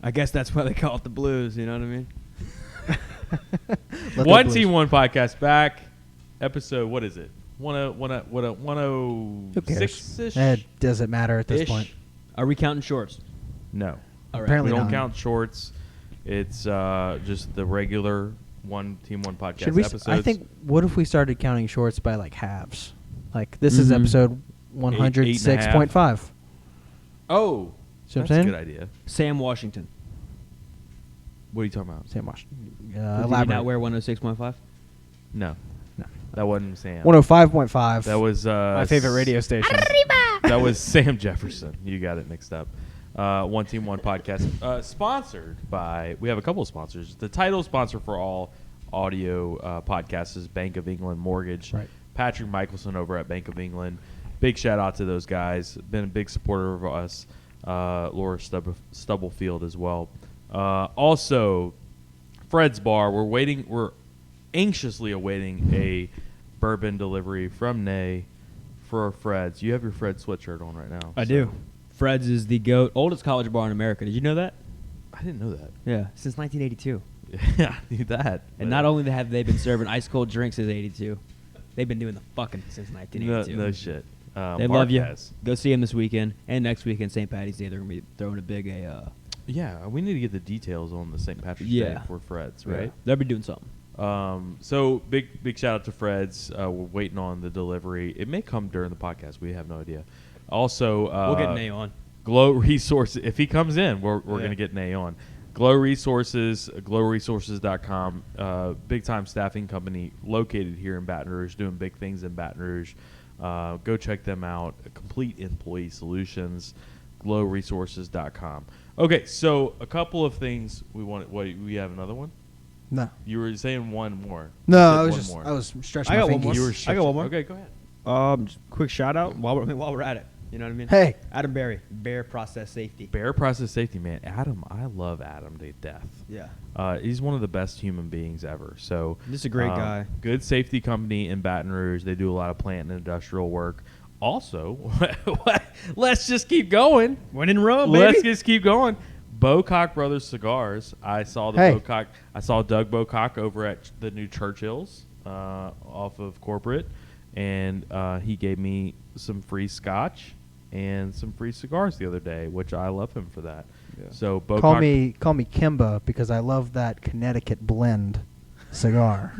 I guess that's why they call it the Blues. You know what I mean? One Team, One podcast back. Episode, what is it? 106-ish? It doesn't matter at this point. Are we counting shorts? No. All right. Apparently we don't not. count shorts. It's just the regular One Team One podcast Should we? episodes. I think. What if we started counting shorts by like halves? Like this is episode 106.5. Oh, See what I'm that's a saying? good idea. Sam Washington. What are you talking about? Sam Washington. Did you Elaborate. not wear 106.5? No. No. That wasn't Sam. 105.5. That was my favorite radio station. That was Sam Jefferson. You got it mixed up. One Team One podcast, sponsored by. We have a couple of sponsors. The title sponsor for all audio podcasts is Bank of England Mortgage. Right. Patrick Michelson over at Bank of England. Big shout out to those guys. Been a big supporter of us. Laura Stubblefield as well. Also, Fred's Bar. We're anxiously awaiting a bourbon delivery from Nay for Fred's. You have your Fred sweatshirt on right now. I do. Fred's is the oldest college bar in America. Did you know that? I didn't know that. Yeah, since 1982. Yeah, I knew that. And not only have they been serving ice cold drinks since '82, they've been doing the fucking since 1982. No shit. They love you. Go see them this weekend and next weekend, St. Patty's Day. They're gonna be throwing a big Yeah, we need to get the details on the St. Patrick's Day for Fred's, right? Yeah. They'll be doing something. So big shout out to Fred's. We're waiting on the delivery. It may come during the podcast. We have no idea. Also, We'll get Nay on. Glow Resources. If he comes in, we're gonna get Nay on. Glow Resources, glowresources.com. Big time staffing company located here in Baton Rouge, doing big things in Baton Rouge. Go check them out. Complete Employee Solutions, glowresources.com. Okay, so a couple of things we want. What, we have another one? No. You were saying one more. No, You I said one more. was stretching I my got one fingers. more. You were I got one more. Okay, go ahead. Just quick shout out while we're at it. You know what I mean? Hey. Adam Berry, Bear Process Safety. Bear Process Safety, man. Adam, I love Adam to death. Yeah. He's one of the best human beings ever. So This is a great guy. Good safety company in Baton Rouge. They do a lot of plant and industrial work. Also, let's just keep going. When in Rome, baby. Let's just keep going. Bocock Brothers Cigars. I saw Bocock. I saw Doug Bocock over at the new Churchill's off of Corporate, and he gave me some free scotch and some free cigars the other day, which I love him for that. Yeah. So Bocock, Call me Kimba because I love that Connecticut blend cigar.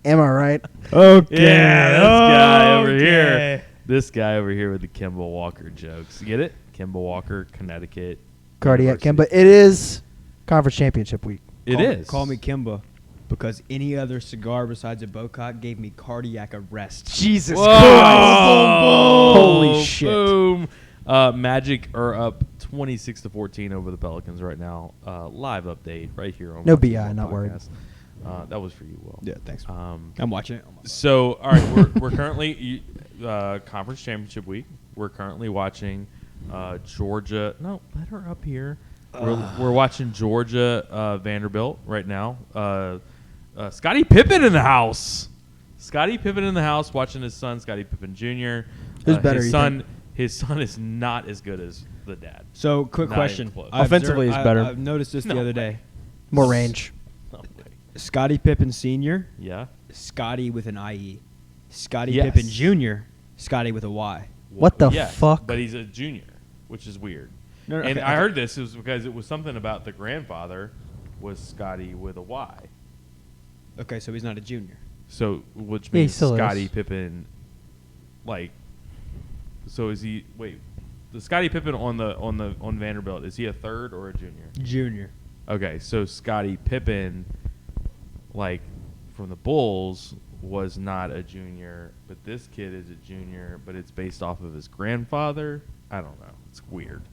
Am I right? Okay. Yeah, this guy over here. This guy over here with the Kimba Walker jokes. Get it? Kimba Walker, Connecticut. Cardiac University. Kimba. It is conference championship week. It is. Call me Kimba because any other cigar besides a Bocock gave me cardiac arrest. Jesus Whoa. Christ. Holy shit. Boom. Magic are up 26-14 over the Pelicans right now. Live update right here on No One Team BI, One not worried. podcast. That was for you, Will. Yeah, thanks. Um, I'm watching it. So, all right, we're currently conference championship week. We're currently watching Georgia. No, let her up here. We're watching Georgia Vanderbilt right now. Scottie Pippen in the house. Scottie Pippen in the house watching his son, Scottie Pippen Jr. Who's better, His you son is not as good as the dad. So, quick Not question. even close. Offensively, he's better. I've noticed this No the other way. day. More range. No way. Scottie Pippen Sr., Yeah. Scottie with an IE. Scottie Yes. Pippen Jr., Scottie with a Y. What the Yes, fuck? But he's a junior, which is weird. No, And okay, I okay. heard this was because it was something about the grandfather was Scotty with a Y. Okay, so he's not a junior. So, which Yeah, he means still is. Scottie Pippen, like, so is he? Wait, the Scottie Pippen on Vanderbilt, is he a third or a junior? Junior. Okay, so Scottie Pippen, like, from the Bulls was not a junior, but this kid is a junior, but it's based off of his grandfather. I don't know. It's weird.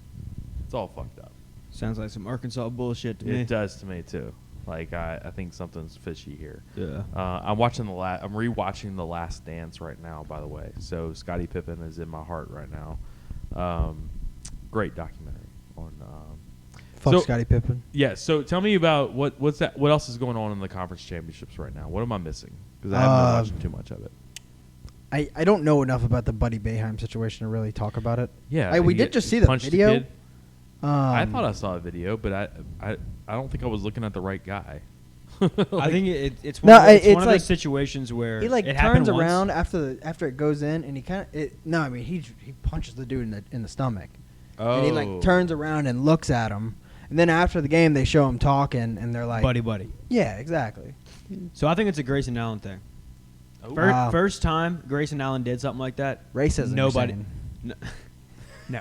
It's all fucked up. Sounds like some Arkansas bullshit to me. It does to me too. Like I think something's fishy here. Yeah. I'm watching I'm rewatching The Last Dance right now. By the way, so Scottie Pippen is in my heart right now. Great documentary on. Fuck So- Scottie Pippen. Yeah. So tell me about what's that? What else is going on in the conference championships right now? What am I missing? Because I haven't been watching too much of it. I don't know enough about the Buddy Boeheim situation to really talk about it. Yeah. We he did just see the punched a video. kid. I thought I saw a video, but I don't think I was looking at the right guy. I think it's one of like those situations where he like it turns happened around once. after it goes in, and he kind of he punches the dude in the stomach, Oh. and he like turns around and looks at him, and then after the game they show him talking, and they're like, buddy. yeah, exactly. So I think it's a Grayson Allen thing. Oh. Wow. First time Grayson Allen did something like that, Racism. nobody. No.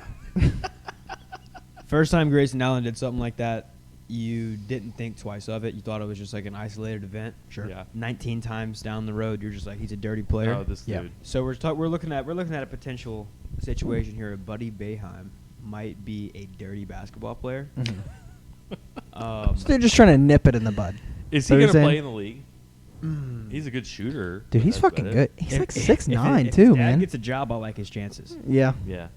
First time Grayson Allen did something like that, you didn't think twice of it. You thought it was just like an isolated event. Sure. Yeah. 19 times down the road, you're just like, he's a dirty player. Oh, this Yeah. dude. So we're looking at a potential situation here. Buddy Boeheim might be a dirty basketball player. So they're just trying to nip it in the bud. Is So he you're gonna saying- play in the league? He's a good shooter. Dude, he's That's fucking about good. it. He's like If 6'9" his too, dad man. gets a job, I like his chances. Yeah. Yeah.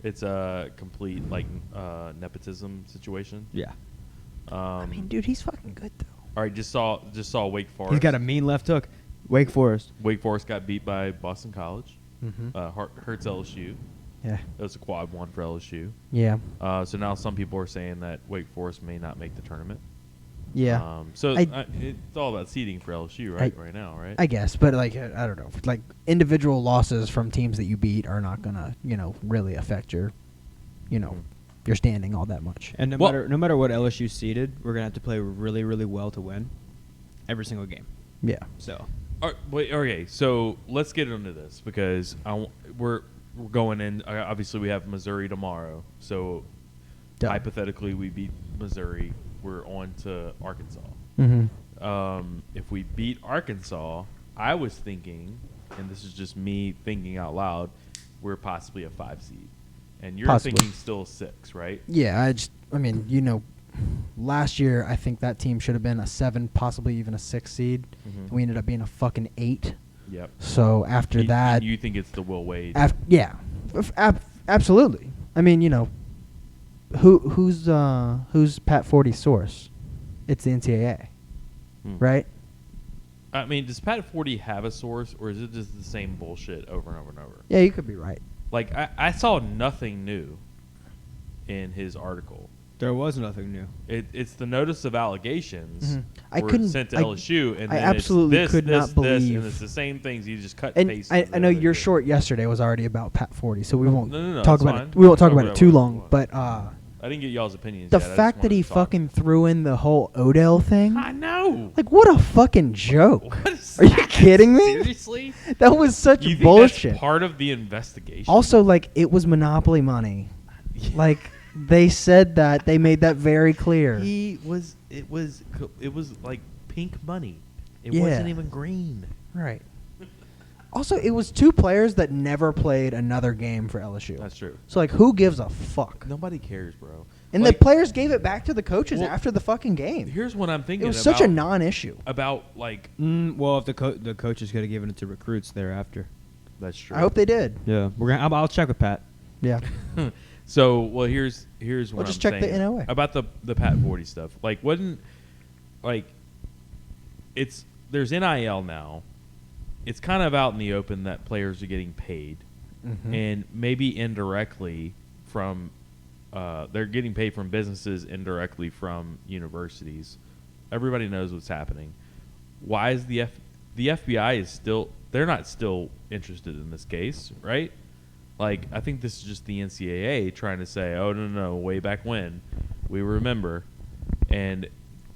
It's a complete like nepotism situation. Yeah. I mean, dude, he's fucking good though. All right, just saw Wake Forest. He's got a mean left hook. Wake Forest. Wake Forest got beat by Boston College. Mm-hmm. Hurts LSU. Yeah. It was a quad one for LSU. Yeah. So now some people are saying that Wake Forest may not make the tournament. Yeah. It's all about seeding for LSU right now, right? I guess, but like I don't know, like individual losses from teams that you beat are not gonna, really affect your, your standing all that much. And no matter what LSU seeded, we're gonna have to play really, really well to win every single game. Yeah. So Okay, so let's get into this because we're going in. Obviously, we have Missouri tomorrow. So Duh. hypothetically, we beat Missouri. We're on to Arkansas. Mm-hmm. If we beat Arkansas, I was thinking, and this is just me thinking out loud, we're possibly a 5 seed, and you're Possibly. thinking still 6, right? Yeah. Last year I think that team should have been a 7, possibly even a 6 seed. Mhm. We ended up being a fucking 8. Yep. So after that, you think it's the Will Wade? yeah, absolutely. I mean, who's Pat 40's source? It's the NCAA, right? I mean, does Pat 40 have a source, or is it just the same bullshit over and over and over? Yeah, you could be right. Like, I saw nothing new in his article. there was nothing new. It's the notice of allegations I were couldn't- sent to I- LSU, and I then absolutely it's this, could this, not this, believe- and it's the same things. You just cut And paste. I know your short yesterday was already about Pat 40, so we won't No, talk that's about fine. it. We won't talk Talk about it about too what long. you want. But I didn't get y'all's opinions. the yet. I just fact that wanted he to talk. fucking threw in the whole Odell thing, I know. like, what a fucking joke! What is Are you that? kidding me? Seriously? That was such You think bullshit. that's part of the investigation? Also, like, it was Monopoly money. Like, they said that. They made that very clear. It was like pink money. It Yeah. wasn't even green. Right. Also, it was 2 players that never played another game for LSU. That's true. So, like, who gives a fuck? Nobody cares, bro. And Like, the players gave it back to the coaches Well, after the fucking game. here's what I'm thinking. It was such a about- non-issue. about like Well, if the coaches could have given it to recruits thereafter. that's true. I hope they did. Yeah, I'll check with Pat. Yeah. So, well, here's what Well, just I'm check the saying NOA. about the Pat 40 stuff. Like, there's NIL now. It's kind of out in the open that players are getting paid, and maybe indirectly from they're getting paid from businesses, indirectly from universities. Everybody knows what's happening. Why is the FBI is still they're not still interested in this case, right? Like, I think this is just the NCAA trying to say, oh, no, way back when, we remember. And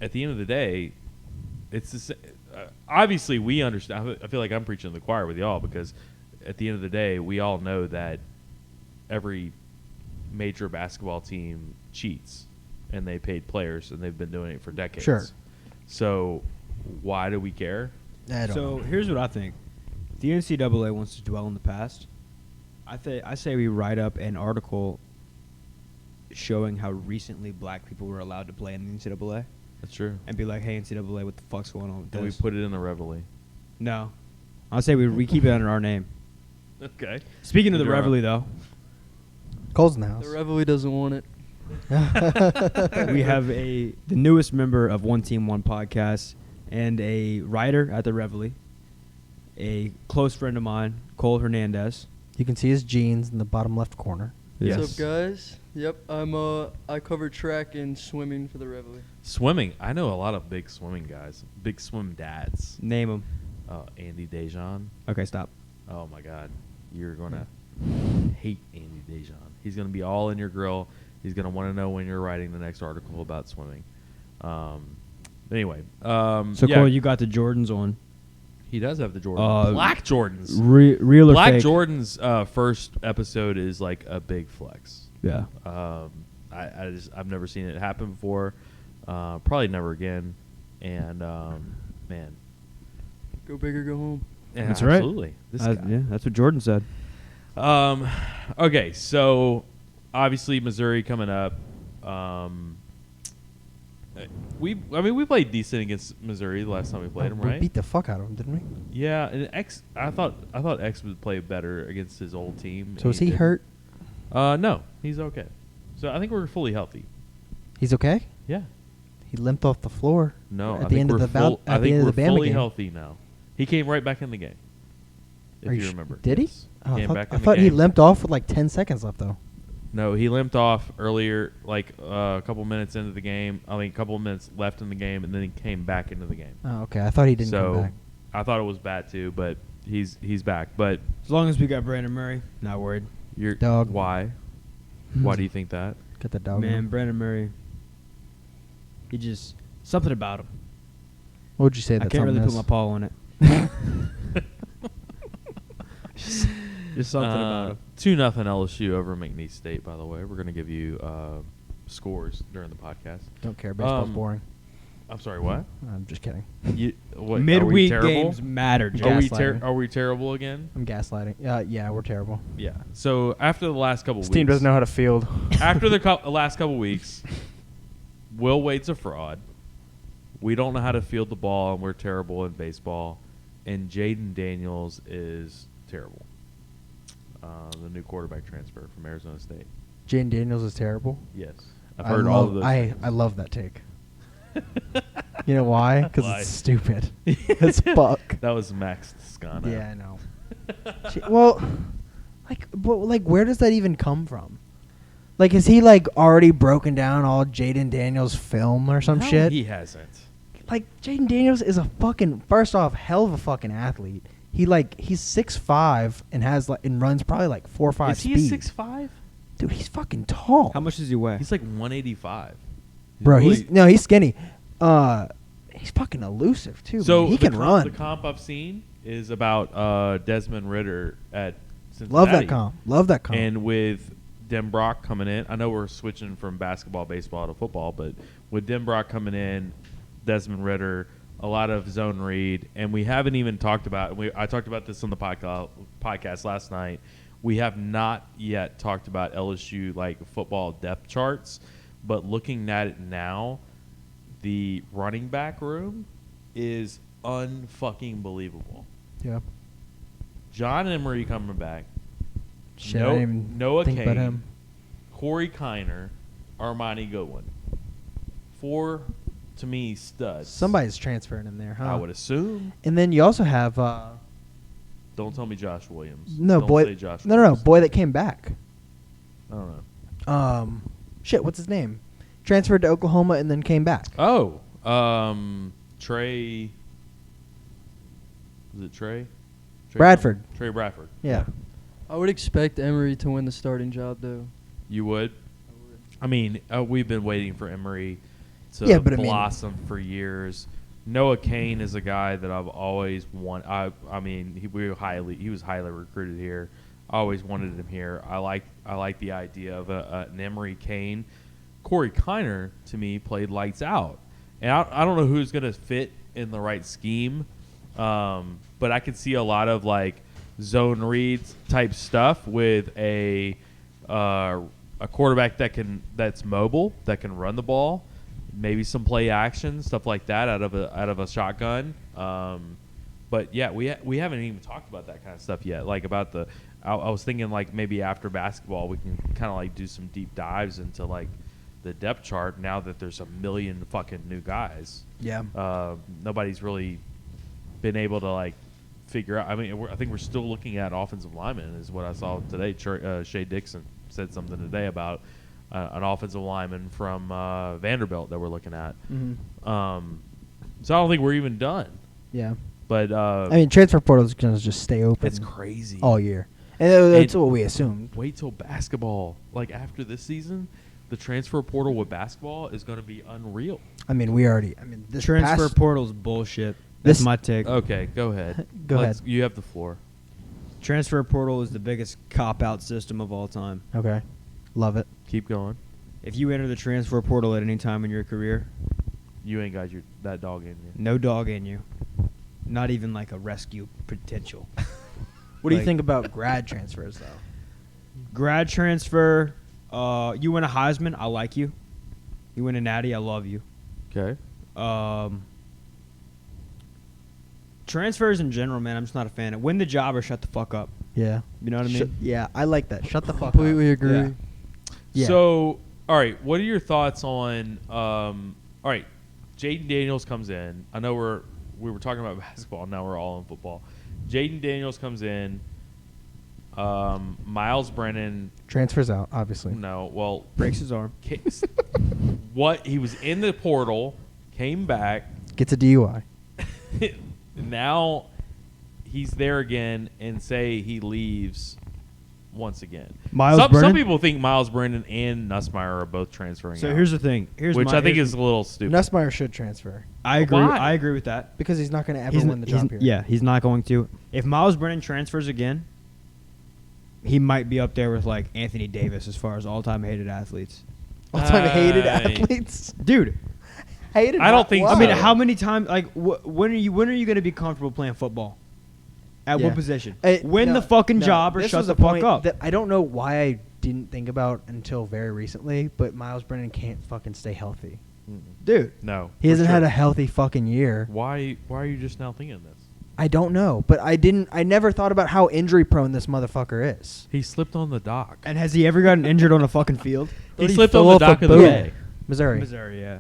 at the end of the day, it's the obviously we understand. I feel like I'm preaching to the choir with y'all because at the end of the day, we all know that every major basketball team cheats, and they paid players, and they've been doing it for decades. Sure. So why do we care? So here's what I think: if the NCAA wants to dwell in the past, I say we write up an article showing how recently black people were allowed to play in the NCAA, That's true. and be like, "Hey, NCAA, what the fuck's going on with And we this?" put it in the Reveille. No, I'll say we keep it under our name. Okay. Speaking of the You're right. Reveille, though, Cole's in the house. The Reveille doesn't want it. we have the newest member of One Team One podcast and a writer at the Reveille, a close friend of mine, Cole Hernandez. You can see his jeans in the bottom left corner. What's up, guys? Yep, I cover track and swimming for the Reveille. Swimming. I know a lot of big swimming guys, big swim dads. Name them. Andy Dejan. Okay, stop. Oh my God, you're gonna hate Andy Dejan. He's gonna be all in your grill. He's gonna want to know when you're writing the next article about swimming. Anyway, So yeah, Cole, you got the Jordans on. he does have the Jordans. Black Jordans. Real or Black fake? Jordans. First episode is like a big flex. Yeah. I've never seen it happen before. Probably never again. And man, Go big or go home. yeah, That's right. absolutely. This guy. Yeah, that's what Jordan said. Okay, so obviously Missouri coming up. We played decent against Missouri the last time we played them, We right? beat the fuck out of him, didn't we? Yeah, and I thought X would play better against his old team. So is he didn't. hurt? No, he's okay. So I think we're fully healthy. He's okay. Yeah. He limped off the floor. No, at I the think end we're of the full, at the end of the Bama fully game. healthy now. He came right back in the game. If Are you you remember. Did he? Yes. Oh, Came back I in the thought he game. limped off with like 10 seconds left though. No, he limped off earlier, like a couple minutes into the game. I mean, a couple minutes left in the game, and then he came back into the game. Oh, okay. I thought he didn't so come back. I thought it was bad too, but he's back. But As long as we got Brandon Murray, not worried. you're Dog. why? Why do you think that? Get the dog. Man, Brandon Murray. He just something about him. What would you say? I That can't really something put my paw on it. Just something about him. 2-0 LSU over McNeese State. By the way, we're gonna give you scores during the podcast. Don't care. Baseball's boring. I'm sorry. What? I'm just kidding. What, are we Midweek terrible? games matter, Are Jack. we, Gaslighting. are we terrible again? I'm gaslighting. Yeah, we're terrible. Yeah. So after the last couple This weeks, team doesn't know how to field. after the last couple weeks, Will Wade's a fraud. We don't know how to field the ball, and we're terrible in baseball. And Jayden Daniels is terrible. The new quarterback transfer from Arizona State. Jayden Daniels is terrible. Yes, I've heard all of those. I love that take. You know why? Because Why? it's stupid. It's fuck. That was Max Toscano. Yeah, I know. Well, like, where does that even come from? Like, is he like already broken down all Jayden Daniels' film or some No, shit? he hasn't. Like, Jayden Daniels is a fucking, first off, hell of a fucking athlete. He's 6'5" and has like and runs probably like 4.5 Is he speed. a 6'5"? Dude, he's fucking tall. How much does he weigh? He's like 185. Bro, really- he's skinny. He's fucking elusive too. So man. He can run. The comp I've seen is about Desmond Ritter at Cincinnati. Love that comp. And with Dem Brock coming in, I know we're switching from basketball, baseball to football, but with Dem Brock coming in, Desmond Ritter, a lot of zone read, and we haven't even talked about. I talked about this on the podcast last night. We have not yet talked about LSU like football depth charts, but looking at it now, the running back room is unfucking believable. yeah. John Emery coming back. Shit, I didn't even Noah think about Kane, him. Corey Kiner, Armani Goodwin. 4, to me, studs. Somebody's transferring him there, huh? I would assume. And then you also have Don't tell me Josh Williams. no Don't boy. say Josh No, Williams. boy that came back. I don't know. Shit, what's his name? Transferred to Oklahoma and then came back. Oh, Trey. Was it Trey? Bradford. Trey Bradford. Yeah. I would expect Emery to win the starting job, though. You would? I mean, we've been waiting for Emery to Yeah, but I mean- blossom for years. Noah Kane is a guy that I've always wanted. I mean, he was highly recruited here. I always wanted him here. I like the idea of an Emery Kane. Corey Kiner, to me, played lights out. And I don't know who's going to fit in the right scheme, but I could see a lot of like zone reads type stuff with a quarterback that's mobile, that can run the ball, maybe some play action, stuff like that out of a shotgun. But yeah, we haven't even talked about that kind of stuff yet. Like about I was thinking like maybe after basketball we can kind of like do some deep dives into like the depth chart now that there's a million fucking new guys. Yeah. Nobody's really been able to like figure out. I mean, I think we're still looking at offensive linemen is what I saw today. Shea Dixon said something today about an offensive lineman from Vanderbilt that we're looking at. Mm-hmm. So I don't think we're even done. Yeah. But I mean, transfer portal is going to just stay open. it's crazy all year. And that's what we assumed. Wait till basketball. Like after this season, the transfer portal with basketball is going to be unreal. I mean, this Transfer portal's bullshit. That's my take. Okay, go ahead. Go ahead. You have the floor. Transfer portal is the biggest cop-out system of all time. Okay. Love it. Keep going. If you enter the transfer portal at any time in your career, You ain't got that dog in you. no dog in you. Not even like a rescue potential. What do you Like- think about grad transfers, though? Grad transfer, you win a Heisman, I like you. You win a Natty, I love you. Okay. Transfers in general, man, I'm just not a fan of. Win the job or shut the fuck up. Yeah. You know what I mean? Yeah, I like that. Shut the fuck Completely up. agree. Yeah. Yeah. So, all right, what are your thoughts on? All right, Jayden Daniels comes in. I know we were talking about basketball. Now we're all in football. Jayden Daniels comes in. Miles Brennan. Transfers out, obviously. No, well, Breaks his arm. what he was in the portal, came back. Gets a DUI. Now he's there again, and say he leaves once again. Some Brennan? people think Miles Brennan and Nussmeier are both transferring. So out, here's the thing. which I think is a little stupid. Nussmeier should transfer I agree. Why? I agree with that. because he's not going to ever win the job here. Yeah, he's not going to. If Miles Brennan transfers again, he might be up there with like Anthony Davis as far as all-time hated athletes. All-time hated Aye. athletes. Dude, Hated. I don't think Why? I mean, So- how many times? Like, when are you going to be comfortable playing football? At Yeah. what position? Hey, Win no, the fucking no, job or this shut was the a fuck point up. That I don't know why I didn't think about until very recently, but Miles Brennan can't fucking stay healthy. Dude, No, He for hasn't sure. had a healthy fucking year. Why are you just now thinking this? I don't know, but I never thought about how injury prone this motherfucker is. He slipped on the dock. and has he ever gotten injured on a fucking field? He He slipped fell on the off a dock of the boat. bay. Missouri. Missouri, yeah.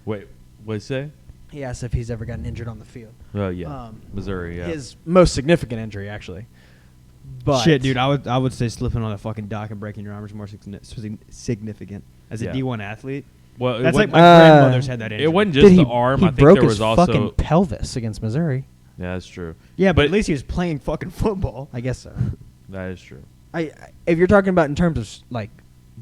Wait, what'd you say? He asked if he's ever gotten injured on the field. Yeah, Missouri. Yeah. His most significant injury, actually. But Shit, dude, I would say slipping on a fucking dock and breaking your arm is more significant. As a Yeah. D1 athlete, well, that's like it, my grandmother's had that injury. it wasn't Dude, just he, the arm. he I think broke there his was also. fucking pelvis against Missouri. Yeah, that's true. Yeah, but but- at least he was playing fucking football. I guess so. That is true. I if you're talking about in terms of like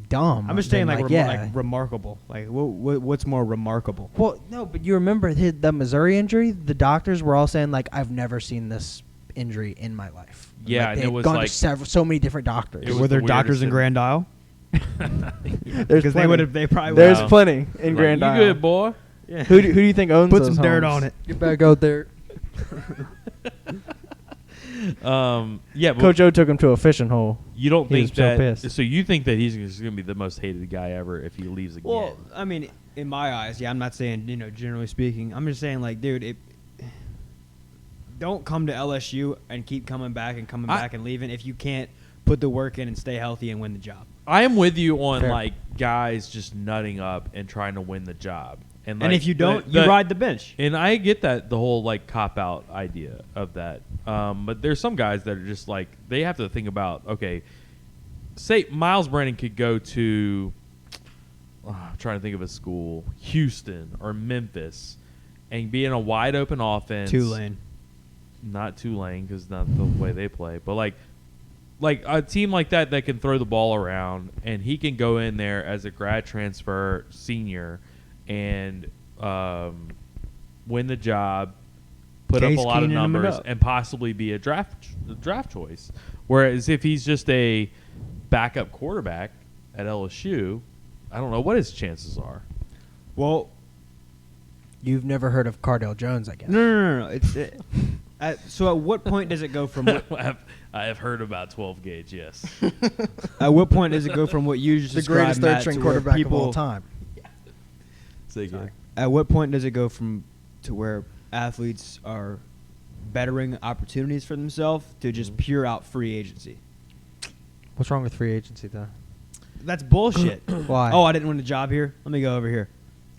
dumb, I'm just saying, then, like, yeah. like remarkable. Like, what's more remarkable? Well, no, but you remember the Missouri injury? The doctors were all saying like, I've never seen this injury in my life. Yeah, like, and they it had was gone like- to so many different doctors. It was Were there the doctors in weirdest Grand Isle? There's Because they plenty. would have. They probably would. There's Wow. plenty in Like, Grand you Isle. good, boy? Yeah. Who do you think owns Put those some dirt homes? on it. Get back out there. Yeah, but Coach O took him to a fishing hole. you don't He think was so that. pissed. So you think that he's just going to be the most hated guy ever if he leaves again? Well, I mean, in my eyes, yeah. I'm not saying generally speaking. I'm just saying, like, dude, don't come to LSU and keep coming back and coming back and leaving if you can't put the work in and stay healthy and win the job. I am with you on Fair. like guys just nutting up and trying to win the job, and And like, if you don't, you ride the bench. And I get that the whole like cop out idea of that, but there's some guys that are just like they have to think about okay, say Miles Brennan could go to, I'm trying to think of a school, Houston or Memphis, and be in a wide open offense. Tulane. Not Tulane because not the way they play, but like a team like that can throw the ball around, and he can go in there as a grad transfer senior and win the job, put Case up a lot of Keenum him numbers, up. and possibly be a draft choice. Whereas if he's just a backup quarterback at LSU, I don't know what his chances are. Well, You've never heard of Cardell Jones, I guess. no. It's so. At what point does it go from? I have heard about 12 gauge. Yes. At what point does it go from what you just The described, greatest Matt, third-string to where quarterback people, of all time. Say again. At what point does it go from to where athletes are bettering opportunities for themselves to just pure out free agency? What's wrong with free agency, though? That's bullshit. Why? Oh, I didn't win a job here. Let me go over here.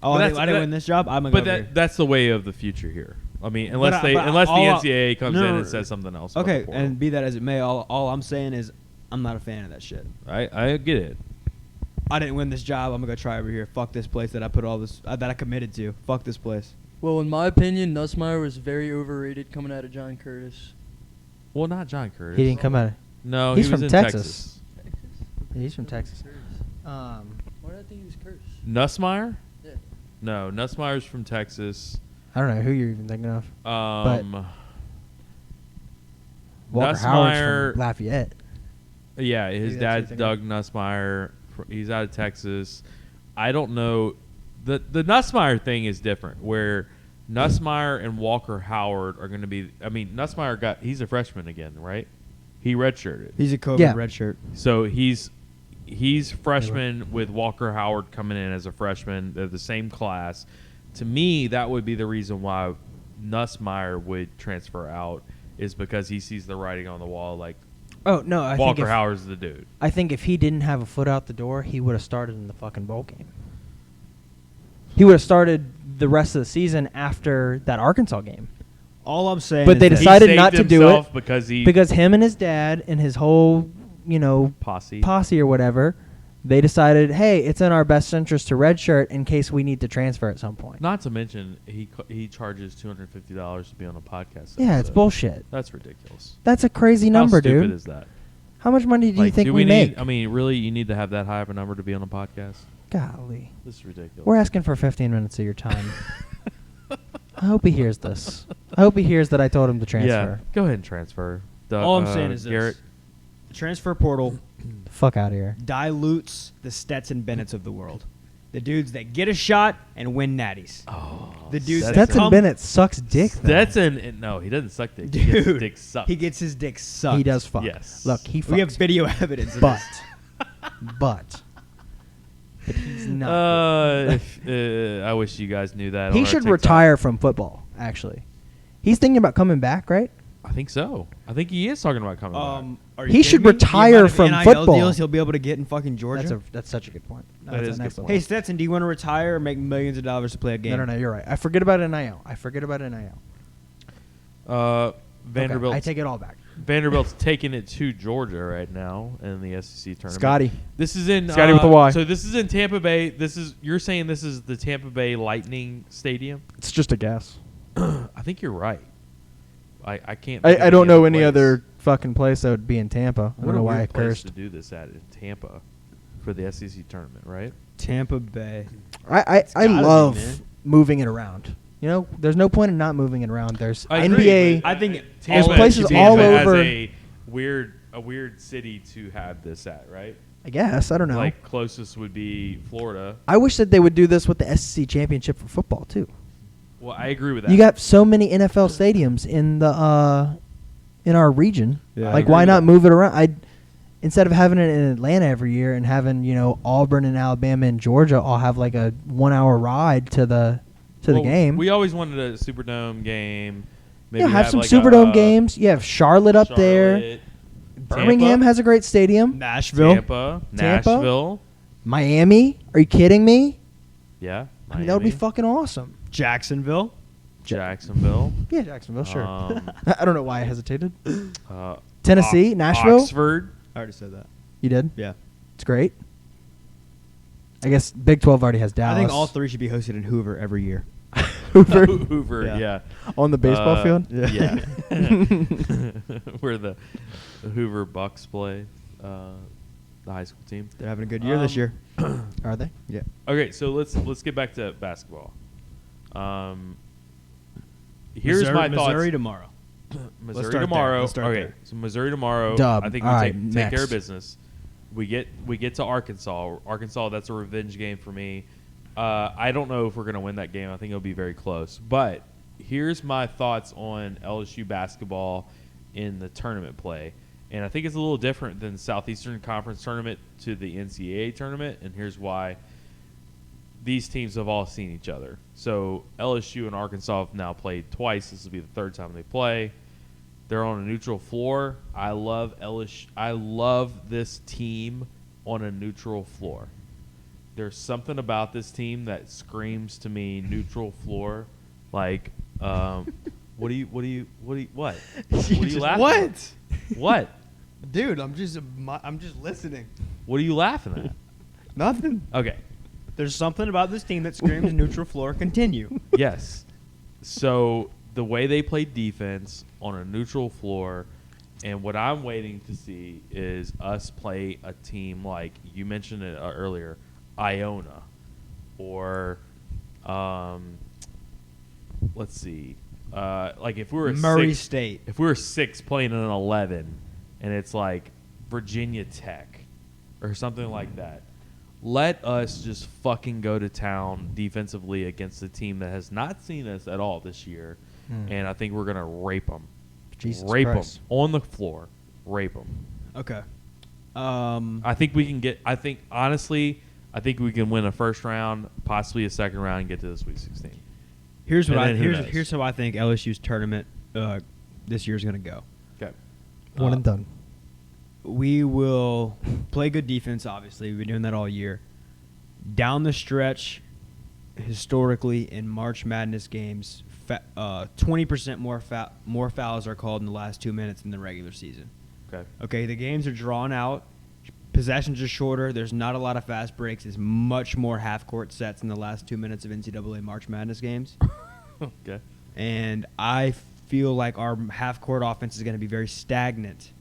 Oh, But I that's- didn't win this job. I'm gonna go But over here. that's the way of the future here. I mean, unless But the all I- NCAA comes no, in no, and says something else. about Okay, the portal. and be that as it may, all I'm saying is I'm not a fan of that shit. I get it. I didn't win this job. I'm gonna go try over here. Fuck this place that I put all this that I committed to. Fuck this place. Well, in my opinion, Nussmeier was very overrated coming out of John Curtis. Well, not John Curtis. He didn't come out. No, He's he was from in Texas. Texas? He's from Texas. Curtis. Um, Why did I think he was Curtis? Nussmeier? Yeah. No, Nussmeier's from Texas. I don't know who you're even thinking of. Walker Howard's Nussmeier. from Lafayette. Yeah, his Maybe that's dad's what you're Doug Nussmeier. He's out of Texas. I don't know. The Nussmeier thing is different, where Nussmeier and Walker Howard are going to be. I mean, Nussmeier he's a freshman again, right? He redshirted. He's a COVID Yeah. red shirt. So he's freshman with Walker Howard coming in as a freshman. They're the same class. To me, that would be the reason why Nussmeier would transfer out, is because he sees the writing on the wall. Like, Oh no, I think Walker Howard's the dude. I think if he didn't have a foot out the door, he would have started in the fucking bowl game. He would have started the rest of the season after that Arkansas game. All I'm saying. But is they that decided He not saved to do it himself because him and his dad and his whole, posse. or whatever, they decided, hey, it's in our best interest to redshirt in case we need to transfer at some point. Not to mention, he charges $250 to be on a podcast. Yeah, it's episode. bullshit. That's ridiculous. That's a crazy number, How stupid dude. is that? How much money do you think do we make? Need, I mean, really, you need to have that high of a number to be on a podcast? Golly. This is ridiculous. We're asking for 15 minutes of your time. I hope he hears this. I hope he hears that I told him to transfer. Yeah, go ahead and transfer. all I'm saying is Garrett. this: the transfer portal The fuck out of here. dilutes the Stetson Bennettts of the world. The dudes that get a shot and win natties. Oh, The dudes that Stetson come- Bennett sucks dick, though. Stetson, no, he doesn't suck dick. He gets his Dude, dick sucked. he gets his dick sucked. He does fuck. Yes. Look, he fucks. We have video evidence of but, this. but he's not. I wish you guys knew that. He on our should TikTok. retire from football, actually. He's thinking about coming back, right? I think so. I think he is talking about coming back. Are you He kidding should me? retire The amount of from NIL football. deals he'll be able to get in fucking Georgia. That's such a good point. No, That that's is an a good excellent point. Hey Stetson, do you want to retire or make millions of dollars to play a game? No, you're right. I forget about NIL. Vanderbilt. Okay, I take it all back. Vanderbilt's taking it to Georgia right now in the SEC tournament. Scotty. This is in Scotty with a Y. So this is in Tampa Bay. You're saying this is the Tampa Bay Lightning Stadium? It's just a guess. I think you're right. I can't. think I of don't know any place. other fucking place that would be in Tampa. I What don't a know why I weird place cursed. to do this at in Tampa for the SEC tournament, right? Tampa Bay. I gotta be, love man. moving it around. You know, there's no point in not moving it around. There's I agree, NBA. but I think Tampa places should be all as over- a weird city to have this at, right? I guess I don't know. Like closest would be Florida. I wish that they would do this with the SEC championship for football too. Well, I agree with that. You got so many NFL stadiums in the in our region. Yeah, I Like, agree why with not that. move it around? Instead of having it in Atlanta every year and having Auburn and Alabama and Georgia all have like a 1 hour ride to the Well, game. We always wanted a Superdome game. Maybe Yeah, have some like Superdome games. You have Charlotte up there. Charlotte, Birmingham Tampa, has a great stadium. Nashville. Tampa, Tampa? Nashville. Miami? Are you kidding me? Yeah, I mean, that would be Miami, fucking awesome. Jacksonville. Jacksonville. Yeah, Jacksonville, sure. Um, I don't know why I hesitated. uh, Tennessee, Nashville. Oxford. I already said that. You did? Yeah. It's great. I guess Big 12 already has Dallas. I think all three should be hosted in Hoover every year. Hoover Hoover, Yeah. yeah. on the baseball field. Yeah. Where the Hoover Bucks play, the high school team. They're having a good year this year. Are they? Yeah. Okay, so let's get back to basketball. Here's Missouri, my thoughts. Missouri tomorrow. Missouri start there. tomorrow. Let's start Okay, there. so Missouri tomorrow. Dub. I think we All take right, care of next. business. We get to Arkansas. Arkansas, that's a revenge game for me. I don't know if we're gonna win that game. I think it'll be very close. But here's my thoughts on LSU basketball in the tournament play. And I think it's a little different than the Southeastern Conference tournament to the NCAA tournament. And here's why. These teams have all seen each other. So LSU and Arkansas have now played twice. This will be the third time they play. They're on a neutral floor. I love LSU. I love this team on a neutral floor. There's something about this team that screams to me neutral floor. Like, what are you laughing at? What? Dude, I'm just listening. What are you laughing at? Nothing. Okay. There's something about this team that screams neutral floor. Continue. Yes. So the way they play defense on a neutral floor, and what I'm waiting to see is us play a team like you mentioned it earlier, Iona, or let's see, like if we were Murray six, State. if we were 6 playing an 11, and it's like Virginia Tech or something like that. Let us just fucking go to town defensively against a team that has not seen us at all this year, and I think we're gonna rape them. Jesus Rape Christ. them on the floor. Rape them. Okay. I think we can get. I think honestly, I think we can win a first round, possibly a second round, and get to the Sweet 16. Here's what And I then who knows? here's how I think LSU's tournament this year is going to go. Okay. One and done. We will play good defense. Obviously, we've been doing that all year. Down the stretch, historically in March Madness games, 20% more fouls are called in the last 2 minutes than the regular season. Okay. Okay, the games are drawn out. Possessions are shorter. There's not a lot of fast breaks. There's much more half-court sets in the last 2 minutes of NCAA March Madness games. Okay. And I feel like our half-court offense is going to be very stagnant,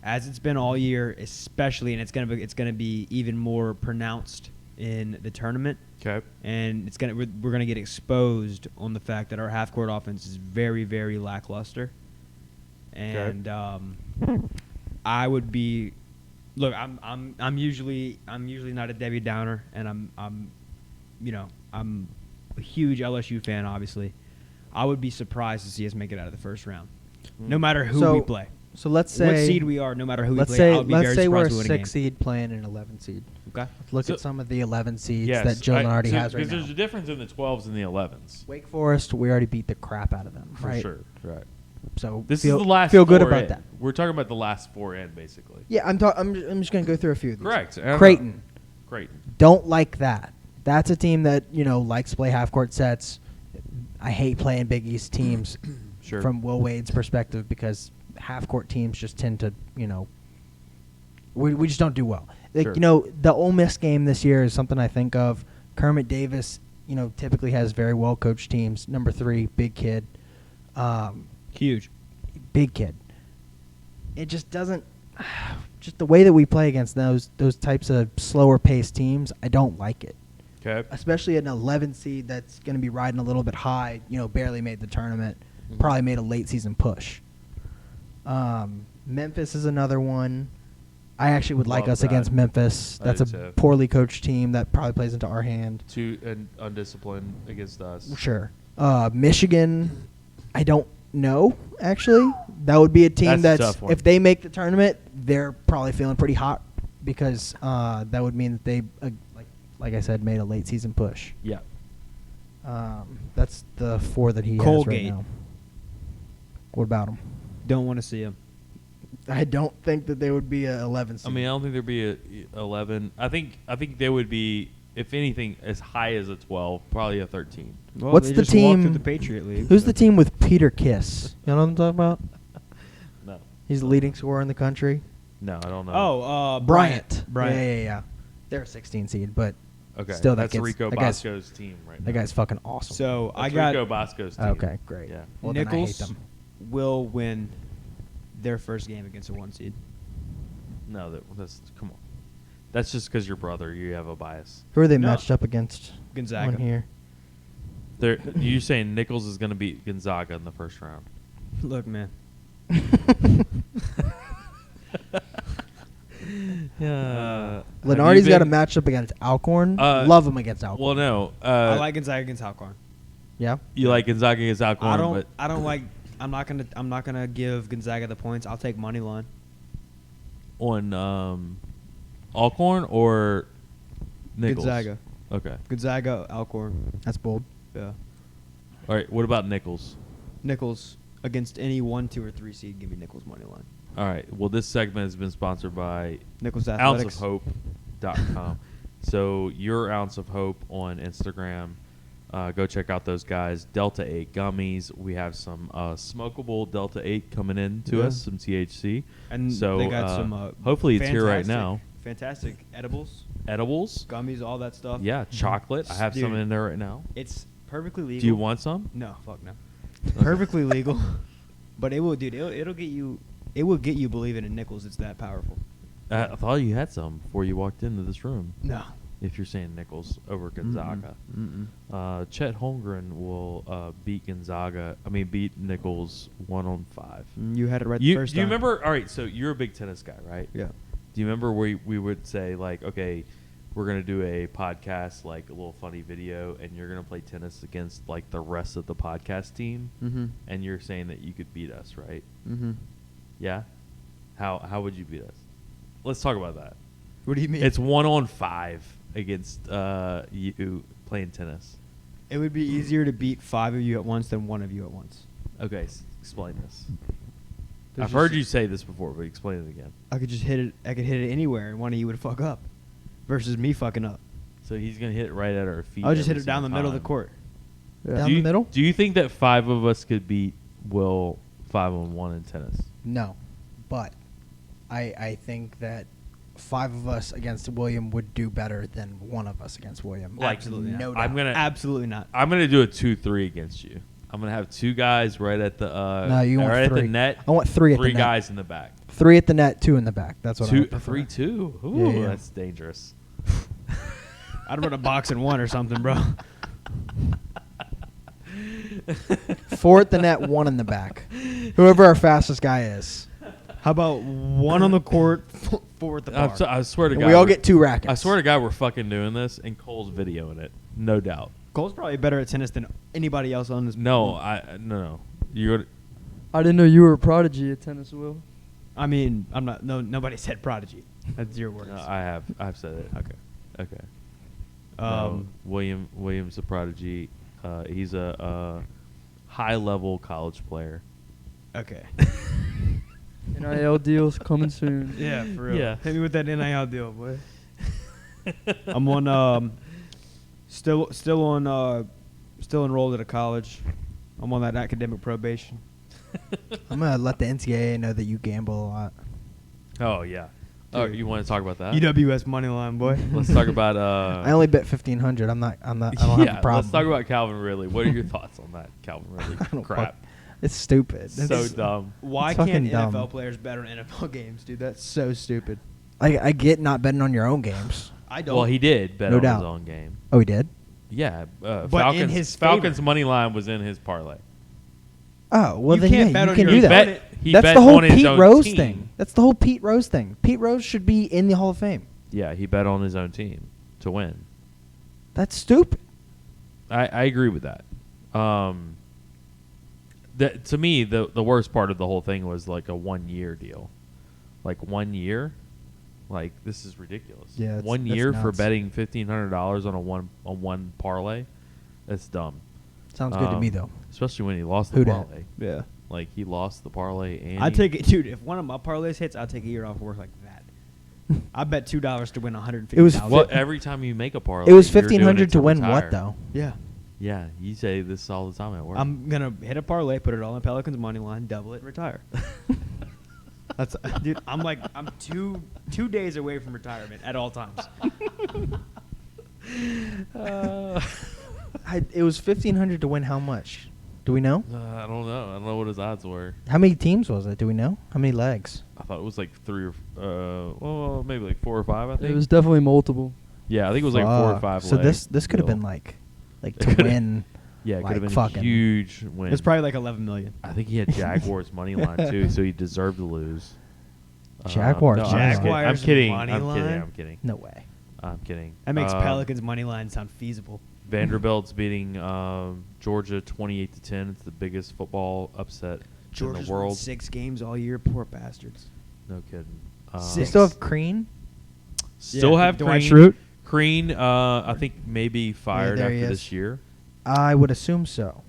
as it's been all year, especially, and it's going to be even more pronounced in the tournament. Okay. And we're going to get exposed on the fact that our half-court offense is very, very lackluster. And I would be. Look, I'm usually not a Debbie Downer, and I'm a huge LSU fan. Obviously, I would be surprised to see us make it out of the first round, no matter who we play. So let's say What seed we are, no matter who we let's play. say I would be very let's say we're a surprised to win a 6 game. seed playing an 11 seed. Okay. Let's look So- at some of the 11 seeds Yes, that Joe already has right Because now. there's a difference in the 12s and the 11s. Wake Forest, we already beat the crap out of them, For right? sure. Right. So This feel, is the last. feel good 4 about in. that. We're talking about the last 4 in, basically. Yeah, I'm just going to go through a few of these. Correct. Creighton, Creighton. don't like that. That's a team that likes to play half court sets. I hate playing Big East teams Sure. from Will Wade's perspective because half court teams just tend to we just don't do well. Like Sure. The Ole Miss game this year is something I think of. Kermit Davis, typically has very well coached teams. Number 3, big kid. Huge. Big kid. It just doesn't. Just the way that we play against those types of slower paced teams, I don't like it. Okay. Especially an 11 seed that's going to be riding a little bit high. Barely made the tournament. Mhm. Probably made a late season push. Memphis is another one. I actually would like Love us that. against Memphis. I That's do a too. poorly coached team that probably plays into our hand. Too undisciplined against us. Sure. Michigan, I don't know, actually. That would be a team That's a that's tough one. if they make the tournament, they're probably feeling pretty hot because that would mean that they, like I said, made a late season push. Yeah. That's the 4 that he Colgate. has right now. What about them? Don't want to see him. I don't think that they would be a 11 seed. I mean, I don't think there'd be a 11. I think they would be, if anything, as high as a 12, probably a 13. Well, What's they the just walked through team- the Patriot League. Who's so. the team with Peter Kiss? You know what I'm talking about? No. He's the leading scorer in the country. No, I don't know. Oh, Bryant. Bryant. Yeah. They're a 16 seed, but okay. still, that's that Rico that guy's- Bosco's team right now. that guy's fucking awesome. So That's I got Rico Bosco's team. Okay, great. Yeah. Well, then I hate Nichols them. will win their first game against a 1 seed. No, that's come on. That's just because your brother. You have a bias. Who are they No. matched up against? Gonzaga. On here. You saying Nichols is going to beat Gonzaga in the first round? Look, man. Yeah. Lenardi's got a matchup against Alcorn. Love him against Alcorn. Well, no. I like Gonzaga against Alcorn. Yeah. You like Gonzaga against Alcorn, but I don't like. I'm not gonna give Gonzaga the points. I'll take money line. on Alcorn or Nichols? Gonzaga. Okay. Gonzaga, Alcorn. That's bold. Yeah. All right. What about Nichols? Nichols against any 1, 2, or 3 seed. Give me Nichols money line. All right. Well, this segment has been sponsored by Nichols Athletics. ounceofhope.com. So your Ounce of Hope on Instagram. Go check out those guys. Delta 8 gummies. We have some smokable Delta 8 coming in to Yeah. us, some THC. And so they got some hopefully it's here right fantastic- now. fantastic edibles, Edibles. gummies, all that stuff. Yeah, chocolate. I have some Dude. in there right now. It's perfectly legal. Do you want some? No, fuck no. Perfectly legal, but it will, dude. It'll get you. It will get you believing in nickels. It's that powerful. I thought you had some before you walked into this room. No. If you're saying Nichols over Gonzaga, Chet Holmgren will beat beat Nichols 1-5. You had it right the You, first do you time. remember? All right, so you're a big tennis guy, right? Yeah. Do you remember we would say like, okay, we're gonna do a podcast, like a little funny video, and you're gonna play tennis against like the rest of the podcast team, Mm-hmm. and you're saying that you could beat us, right? Mm-hmm. Yeah. How would you beat us? Let's talk about that. What do you mean? It's 1-on-5 against you playing tennis. It would be easier to beat 5 of you at once than 1 of you at once. Okay, explain this. There's I've heard just- you say this before, but explain it again. I could just hit it. I could hit it anywhere, and one of you would fuck up, versus me fucking up. So he's gonna hit it right at our feet. I'll just hit every it down the single middle of the time. court. Down Do the you- middle? Do you think that 5 of us could beat Will 5-on-1 in tennis? No, but I think that 5 of us against William would do better than 1 of us against William. Like, Absolutely not. no I'm doubt. Absolutely not. I'm gonna do a 2-3 against you. I'm gonna have 2 guys right at the No, you want right at 3. the net. I want 3 at the 3 net. guys in the back. 3 at the net, 2 in the back. That's what I 2, would prefer. 3-2. Ooh, Yeah, yeah. that's dangerous. I'd run a box in 1 or something, bro. 4 at the net, 1 in the back. Whoever our fastest guy is. How about 1 on the court, 4 at the bar? I swear to And God, we all get 2 rackets. I swear to God, we're fucking doing this, and Cole's videoing it, no doubt. Cole's probably better at tennis than anybody else on this. No, no. You're I didn't know you were a prodigy at tennis, Will. I mean, I'm not. No, nobody said prodigy. That's your words. no, I've said it. Okay. Um, William's a prodigy. He's a high level college player. Okay. NIL deals coming soon. Yeah, for real. Yeah. Hit me with that NIL deal, boy. I'm on. Still enrolled at a college. I'm on that academic probation. I'm going to let the NCAA know that you gamble a lot. Oh yeah. Oh, Dude. you want to talk about that? UWS money line, boy. Let's talk about. I only bet 1,500. I don't have a problem. Let's talk about Calvin Ridley. What are your thoughts on that, Calvin Ridley? I don't Crap. It's stupid. So It's- dumb. Why It's can't fucking dumb. NFL players bet on NFL games, dude? That's so stupid. I get not betting on your own games. I don't. Well, he did bet No on doubt. his own game. Oh, he did? Yeah, But in his Falcons favor. money line was in his parlay. Oh, well, You then can't yeah, bet you on can your do own that. bet. He That's bet the whole on his Pete own Rose team. thing. That's the whole Pete Rose thing. Pete Rose should be in the Hall of Fame. Yeah, he bet on his own team to win. That's stupid. I agree with that. That to me, the worst part of the whole thing was like a 1-year deal. Like 1 year, like this is ridiculous. Yeah, 1 that's year for nuts. betting $1,500 on a one parlay. That's dumb. Sounds good to me, Um, though. Especially when he lost the Who dat? parlay. Yeah. Like he lost the parlay and I take it, dude. If one of my parlays hits, I'll take a year off work like that. I bet $2 to win 150. It was Well, every time you make a parlay, It was you're doing 1,500 it to win retire. what, though? Yeah. Yeah, you say this all the time at work. I'm gonna hit a parlay, put it all in Pelicans money line, double it, retire. That's dude. I'm 2 days away from retirement at all times. It was 1,500 to win how much? Do we know? I don't know. I don't know what his odds were. How many teams was it? Do we know? How many legs? I thought it was like 3 or well, maybe like 4 or 5. I think It was definitely multiple. Yeah, I think it was like 4 or Fuck. 5. So leg this could have deal. been like It to coulda- win. Yeah, it could have like been fucking- a huge win. It's probably like 11 million. I think he had Jaguars money line too, so he deserved to lose. Jaguars no, money I'm line. kidding. I'm Jaguars kidding. money I'm kidding. line? I'm kidding. No way. I'm kidding. That makes Um, Pelicans money line sound feasible. Vanderbilt's beating Georgia 28-10. It's the biggest football upset in Georgia's the won world. 6 games all year. Poor bastards. No kidding. They Six. still have Crean. Still have Dwight Crean. Schrute? Crean, I think maybe fired there after he is. this year. I would assume so.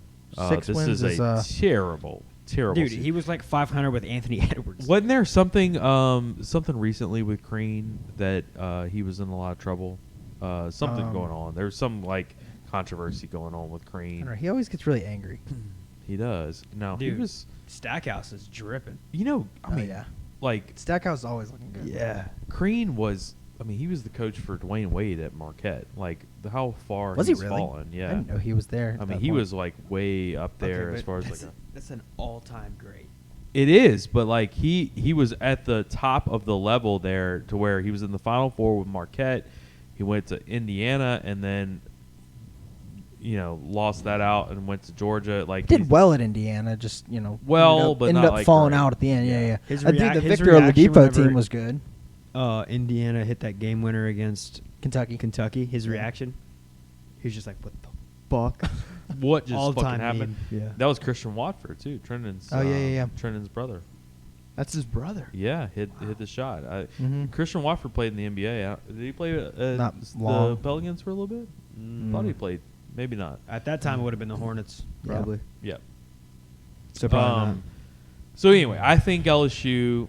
6 This wins is a terrible Dude, season. he was like 500 with Anthony Edwards. Wasn't there something recently with Crean that he was in a lot of trouble? Something going on. There's some like controversy going on with I Crean. don't know. He always gets really angry. He does. No, Dude, he was. Stackhouse is dripping. You know, I Oh, mean, yeah. like Stackhouse is always looking good. Yeah. Crean was I mean, he was the coach for Dwayne Wade at Marquette. Like, how far Was he he's really? fallen. I Yeah. didn't know he was there. I at mean, that he point. was like way up there Okay, as but far as that's like that's an all-time great. it is, but like he was at the top of the level there to where he was in the Final Four with Marquette. He went to Indiana and then lost that out and went to Georgia. Like Did he's- well at Indiana, just well, ended up, but ended not up like falling great. out at the end. Yeah, yeah. His I think the his Victor reaction Oladipo whenever, team was good. Indiana hit that game winner against Kentucky. His Yeah. reaction, he was just like, "What the fuck?" What just All-time fucking happened? meme, yeah. That was Christian Watford too, Trendon's. Oh, yeah. Trendon's brother. That's his brother. Yeah, hit the shot. Mhm. Christian Watford played in the NBA. Did he play Not the long. Pelicans for a little bit? Thought he played. Maybe not. At that time, it would have been the Hornets, Yeah. probably. Yeah. So probably not. So anyway, I think LSU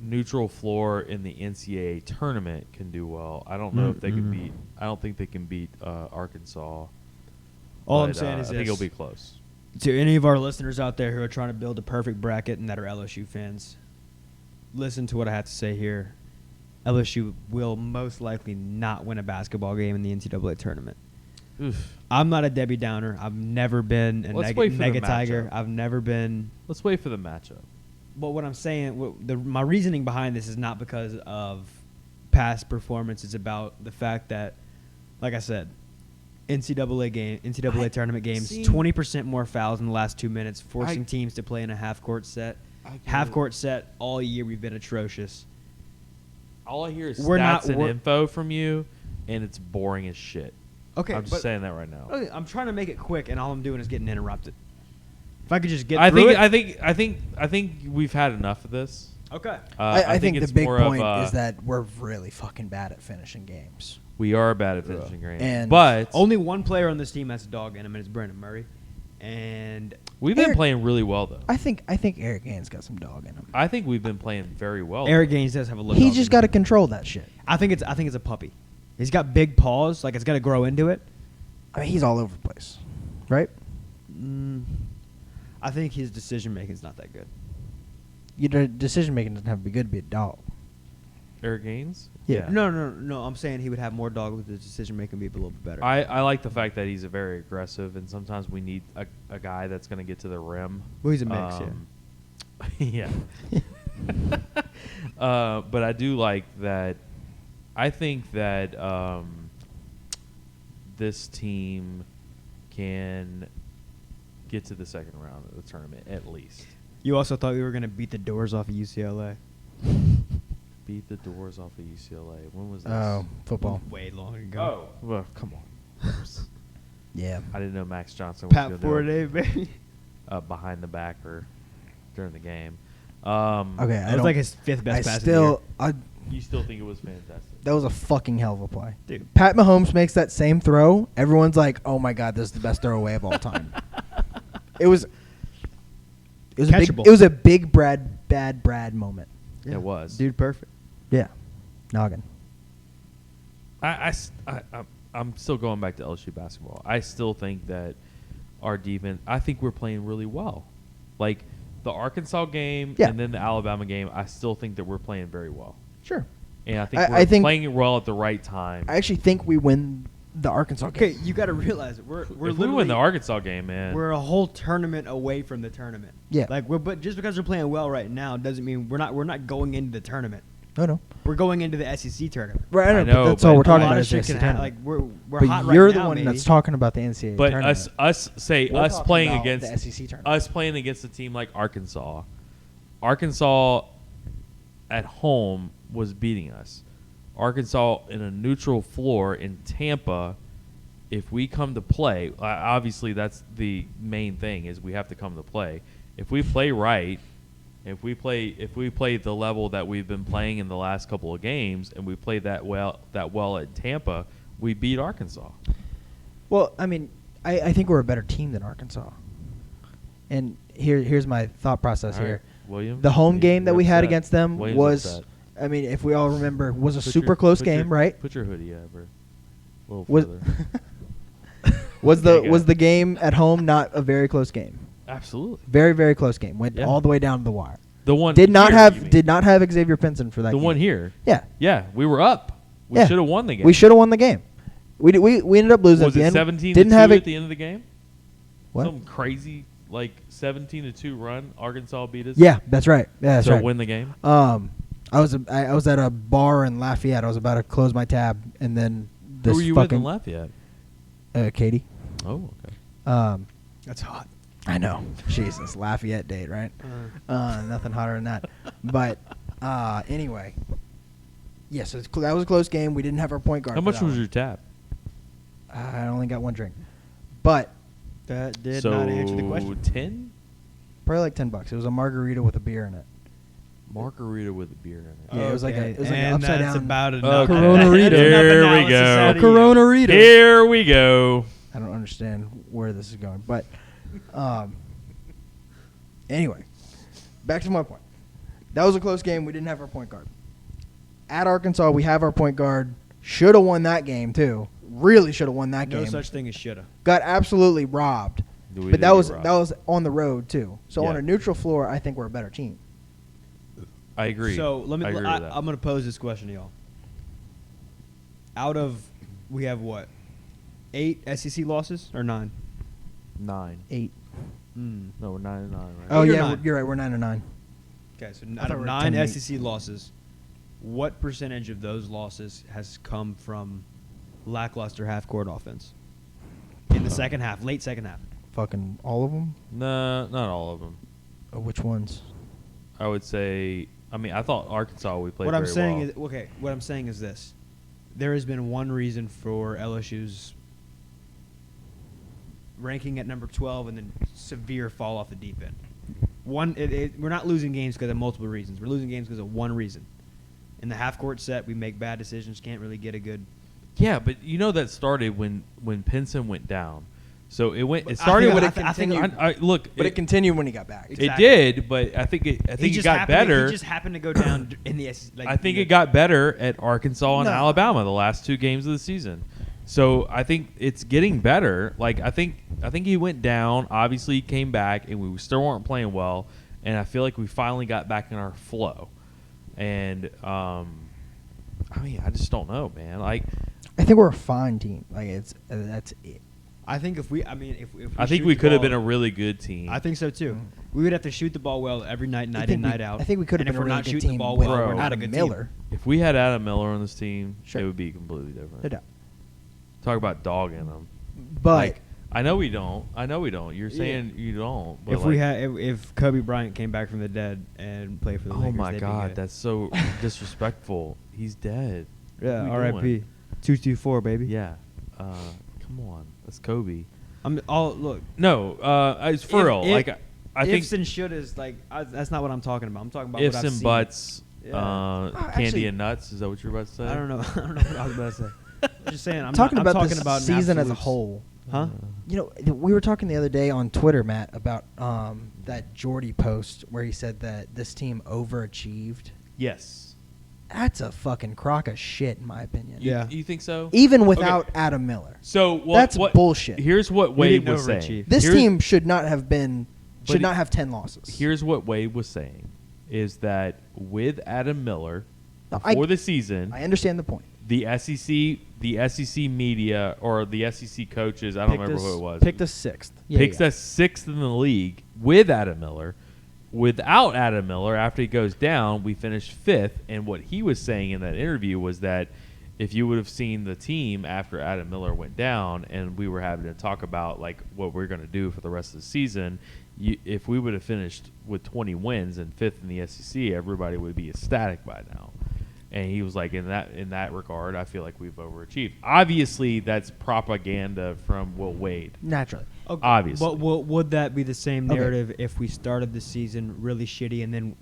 neutral floor in the NCAA tournament can do well. I don't know if they can Mm-hmm. beat. I don't think they can beat Arkansas. All I'm but, saying is I think this. it'll be close. To any of our listeners out there who are trying to build a perfect bracket and that are LSU fans, listen to what I have to say here. LSU will most likely not win a basketball game in the NCAA tournament. Oof. I'm not a Debbie Downer. I've never been a Let's wait for the nega tiger. matchup. I've never been. Let's wait for the matchup. But what I'm saying, my reasoning behind this is not because of past performance. It's about the fact that, like I said, NCAA tournament games, see- 20% more fouls in the last 2 minutes, forcing teams to play in a half-court set. Half-court set all year, we've been atrocious. All I hear is We're not- stats and we're- info from you, and it's boring as shit. Okay, I'm just saying that right now. Okay, I'm trying to make it quick, and all I'm doing is getting interrupted. If I could just get I through think it. I think we've had enough of this. Okay. I think it's the big more point of, is that we're really fucking bad at finishing games. we are bad at finishing games, And but Only one player on this team has a dog in him, and it's Brandon Murray. And we've been Eric- playing really well though. I think Eric Gaines got some dog in him. I think we've been playing very well. Eric Gaines does have a look. He dog just in got to him. control that shit. I think it's a puppy. He's got big paws, like it's got to grow into it. I mean, he's all over the place, right? I think his decision making is not that good. Your decision making doesn't have to be good to be a dog. Eric Gaines. Yeah. No. I'm saying he would have more dog with his decision making be a little bit better. I like the fact that he's a very aggressive, and sometimes we need a guy that's going to get to the rim. Well, he's a mix, yeah. But I do like that. I think that this team can get to the second round of the tournament at least. You also thought we were going to beat the doors off of UCLA. Beat the doors off of UCLA. When was this? Oh, football. Way long ago. Oh, well, come on. Yeah. I didn't know Max Johnson was Pat going Forday, baby. behind the back or during the game. Okay, That was like his fifth best pass You still think it was fantastic? that was a fucking hell of a play. Dude. Pat Mahomes makes that same throw. Everyone's like, "Oh my god, this is the best throwaway of all time." It was Catchable. it was a big bad Brad moment. It was. Dude, perfect. Yeah. Noggin. I'm still going back to LSU basketball. I still think that our defense. I think we're playing really well. Like the Arkansas game Yeah. and then the Alabama game. I still think that we're playing very well, Sure. and I think I we're think- playing it well at the right time. I actually think we win the Arkansas Okay, game. you got to realize it. We're if we literally win the Arkansas game, man. we're a whole tournament away from the tournament. Yeah. Like but just because we're playing well right now doesn't mean we're not going into the tournament. No. We're going into the SEC tournament. Right, I know, but that's all but we're A talking lot about of is shit the can SEC happen. Like tournament. we're But hot right you're now, the one maybe. that's talking about the NCAA but tournament. us We're us talking playing about against the SEC tournament. us playing against a team like Arkansas. Arkansas at home was beating us. Arkansas in a neutral floor in Tampa. If we come to play, obviously that's the main thing is we have to come to play. If we play right, if we play the level that we've been playing in the last couple of games, and we play that well at Tampa, we beat Arkansas. Well, I mean, I think we're a better team than Arkansas. And here's my thought process All right, here. William, The home game that we had upset. against them William's was, upset. I mean, if we all remember, was a Put super your- close put your- game, right? Put your hoodie over. A little Was further. was There you was go. the game at home not a very close game? Absolutely. Very very close game. Went Yeah. all the way down to the wire. The one Did not here, you mean. have Xavier Pinson for that. the game. one here. Yeah. Yeah, we were up. We Yeah. should have won the game. We should have won the game. We ended up losing Was at the it end. 17 Didn't to 2 have at it. the end of the game? What? Some crazy 17 to 2 run. Arkansas beat us. Yeah, that's right. Yeah, that's to right. win the game. I was at a bar in Lafayette. I was about to close my tab, and then this Who were you with fucking in Lafayette? Katie. Oh, okay. That's hot. I know. Jesus, Lafayette date, right? Nothing hotter than that. But anyway, yeah. So that was a close game. We didn't have our point guard. How for much that was one. your tab? I only got one drink, but That did so not answer the question. 10? probably like $10. It was a margarita with a beer in it. Margarita with a beer in it. Yeah, it was like Okay, an and upside that's down. about enough. Okay. Corona-rita. That's enough Here we analysis go. out of you. Corona-rita. Here we go. I don't understand where this is going, but anyway, back to my point. That was a close game. We didn't have our point guard. At Arkansas, we have our point guard. Should have won that game too. Really should have won that No game. such thing as shoulda. Got absolutely robbed. We But did that get was robbed. that was on the road too. So Yeah. on a neutral floor, I think we're a better team. I agree. So let me. I agree with that. I'm going to pose this question to y'all. Out of, we have what, 8 SEC losses or 9? 9. 8. No, we're 9 and 9, right? Oh 8 or yeah, 9? you're right. We're 9-9. Okay, so I out thought of we were 9 10-8. SEC losses, what percentage of those losses has come from lackluster half-court offense in the second half, late second half? Fucking all of them. No, not all of them. Which ones? I would say. I mean, I thought Arkansas we played. What I'm very saying well. is okay. What I'm saying is this: there has been one reason for LSU's ranking at number 12 and then severe fall off the deep end. We're not losing games because of multiple reasons. We're losing games because of one reason. In the half-court set, we make bad decisions. Can't really get a good. Yeah, but you know that started when Pinson went down. So it went. But It started I with think- I think look. But it continued when he got back. Exactly. It did, but I think it just got happened better. He just happened to go down in the. I think it got better at Arkansas and No. Alabama the last 2 games of the season. So I think it's getting better. Like I think he went down. Obviously, he came back, and we still weren't playing well. And I feel like we finally got back in our flow. And I mean, I just don't know, man. Like I think we're a fine team. Like it's that's it. I think if we I think shoot we the could have ball- been a really good team. I think so too. We would have to shoot the ball well every night, night think in, we- night out. I think we could have And been if a we're really not good shooting the team ball with well, we're not a Adam good Miller. If we had Adam Miller on this team, Sure. it would be completely different. No doubt. Talk about dogging them. But Like, I know we don't. You're saying you don't. But If we had, if Kobe Bryant came back from the dead and played for the oh Lakers, my they'd be God, good. that's so disrespectful. He's dead. Yeah, What are we R.I.P. doing? 224, baby. Yeah. Come on, that's Kobe. I'm all look. No, it's for real. Like I think ifs and shouldas, like that's not what I'm talking about. I'm talking about ifs what I've and seen. buts, Yeah. candy Actually- and nuts. Is that what you're about to say? I don't know. I don't know what I was about to say. Just saying. I'm talking not, about I'm talking this about season as a absolutes. whole. Huh? You know, we were talking the other day on Twitter, Matt, about that Jordy post where he said that this team overachieved. Yes. That's a fucking crock of shit, in my opinion. Yeah. You think so? Even without Adam Miller. So what, That's what, bullshit. Here's what We Wade didn't was saying. overachieve. This Here's- team should not have But have 10 losses. Here's what Wade was saying: is that with Adam Miller No, before the season, I understand the point. the SEC media or the SEC coaches, I don't remember who it was, Picked us 6th. picks us 6th in the league with Adam Miller. Without Adam Miller, after he goes down, we finished 5th. And what he was saying in that interview was that if you would have seen the team after Adam Miller went down and we were having to talk about like what we're going to do for the rest of the season, if we would have finished with 20 wins and 5th in the SEC, everybody would be ecstatic by now. And he was like, in that regard, I feel like we've overachieved. Obviously, that's propaganda from Will Wade. Naturally. Okay, Obviously. But would that be the same Okay. narrative if we started the season really shitty and then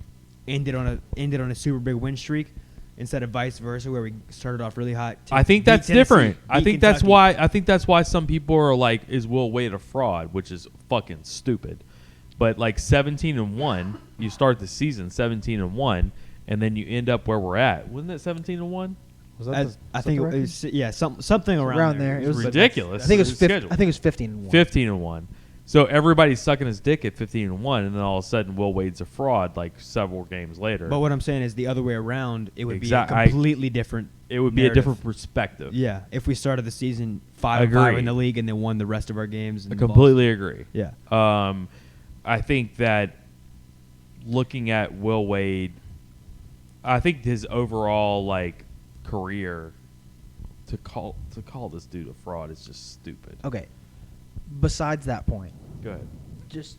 ended on a super big win streak instead of vice versa where we started off really hot? I think beat that's Tennessee, different. I beat think that's Kentucky. why. I think that's why some people are like, "Is Will Wade a fraud?" Which is fucking stupid. But like 17-1, you start the season 17-1, and then you end up where we're at. Wasn't it 17-1? Was I think it was, something around Around there. there. It was ridiculous. I think it was Schedule. I think it was 15-1. 15-1. So everybody's sucking his dick at 15-1, and then all of a sudden Will Wade's a fraud like several games later. But what I'm saying is the other way around. It would be a Exact- I- completely different. it would be a narrative. different perspective. Yeah, if we started the season 5-5 Agree. in the league and then won the rest of our games. I And completely agree. Yeah. I think that looking at Will Wade, I think his overall like career to call this dude a fraud is just stupid. Okay. Besides that point, Go ahead. just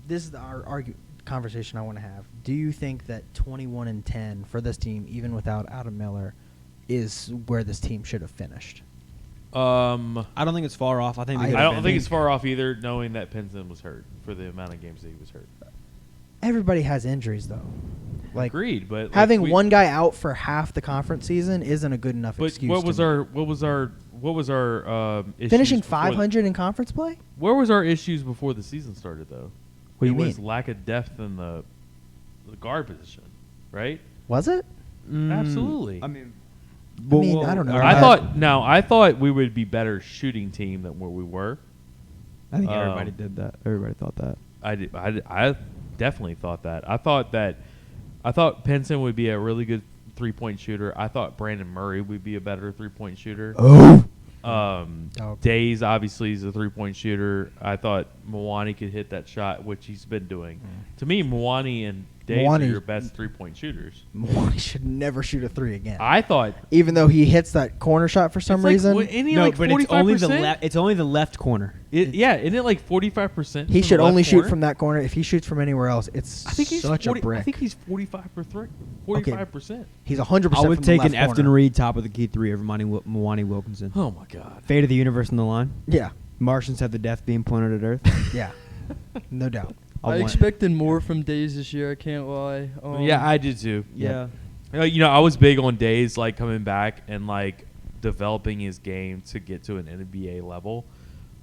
this is our conversation I want to have. Do you think that 21-10 for this team, even without Adam Miller, is where this team should have finished? I don't think it's far off. I think. I I don't think it's far off either, knowing that Pinson was hurt for the amount of games that he was hurt. Everybody has injuries, though. Like Agreed, but having one guy out for half the conference season isn't a good enough But excuse. what to was me. our issues finishing before 500 in conference play? Where was our issues before the season started, though? What do you it was mean? lack of depth in the guard position, right? Was it? Absolutely. I mean, I don't know. I thought we would be better shooting team than what we were. I think everybody did that. Everybody thought that. I definitely thought that. I thought Pinson would be a really good 3-point shooter. I thought Brandon Murray would be a better 3-point shooter. Days obviously is a 3-point shooter. I thought Mwani could hit that shot, which he's been doing. To me, Mwani and Days are your best 3-point shooters. Mwani should never shoot a 3 again. I thought, even though he hits that corner shot for some reason. but it's only it's only the left corner. isn't it like 45%? He should only shoot from that corner. If he shoots from anywhere else, it's I think he's such 40, a brick. I think he's 45%. He's 100%. I would from take the an left Efton corner. Reed top of the key 3 over Mwani Wilkinson. Oh my God. Fate of the universe on the line. Yeah, Martians have the death beam pointed at Earth. yeah, no doubt. I expected more from Days this year. I can't lie. Yeah, I did too. Yeah. I was big on Days like coming back and like developing his game to get to an NBA level.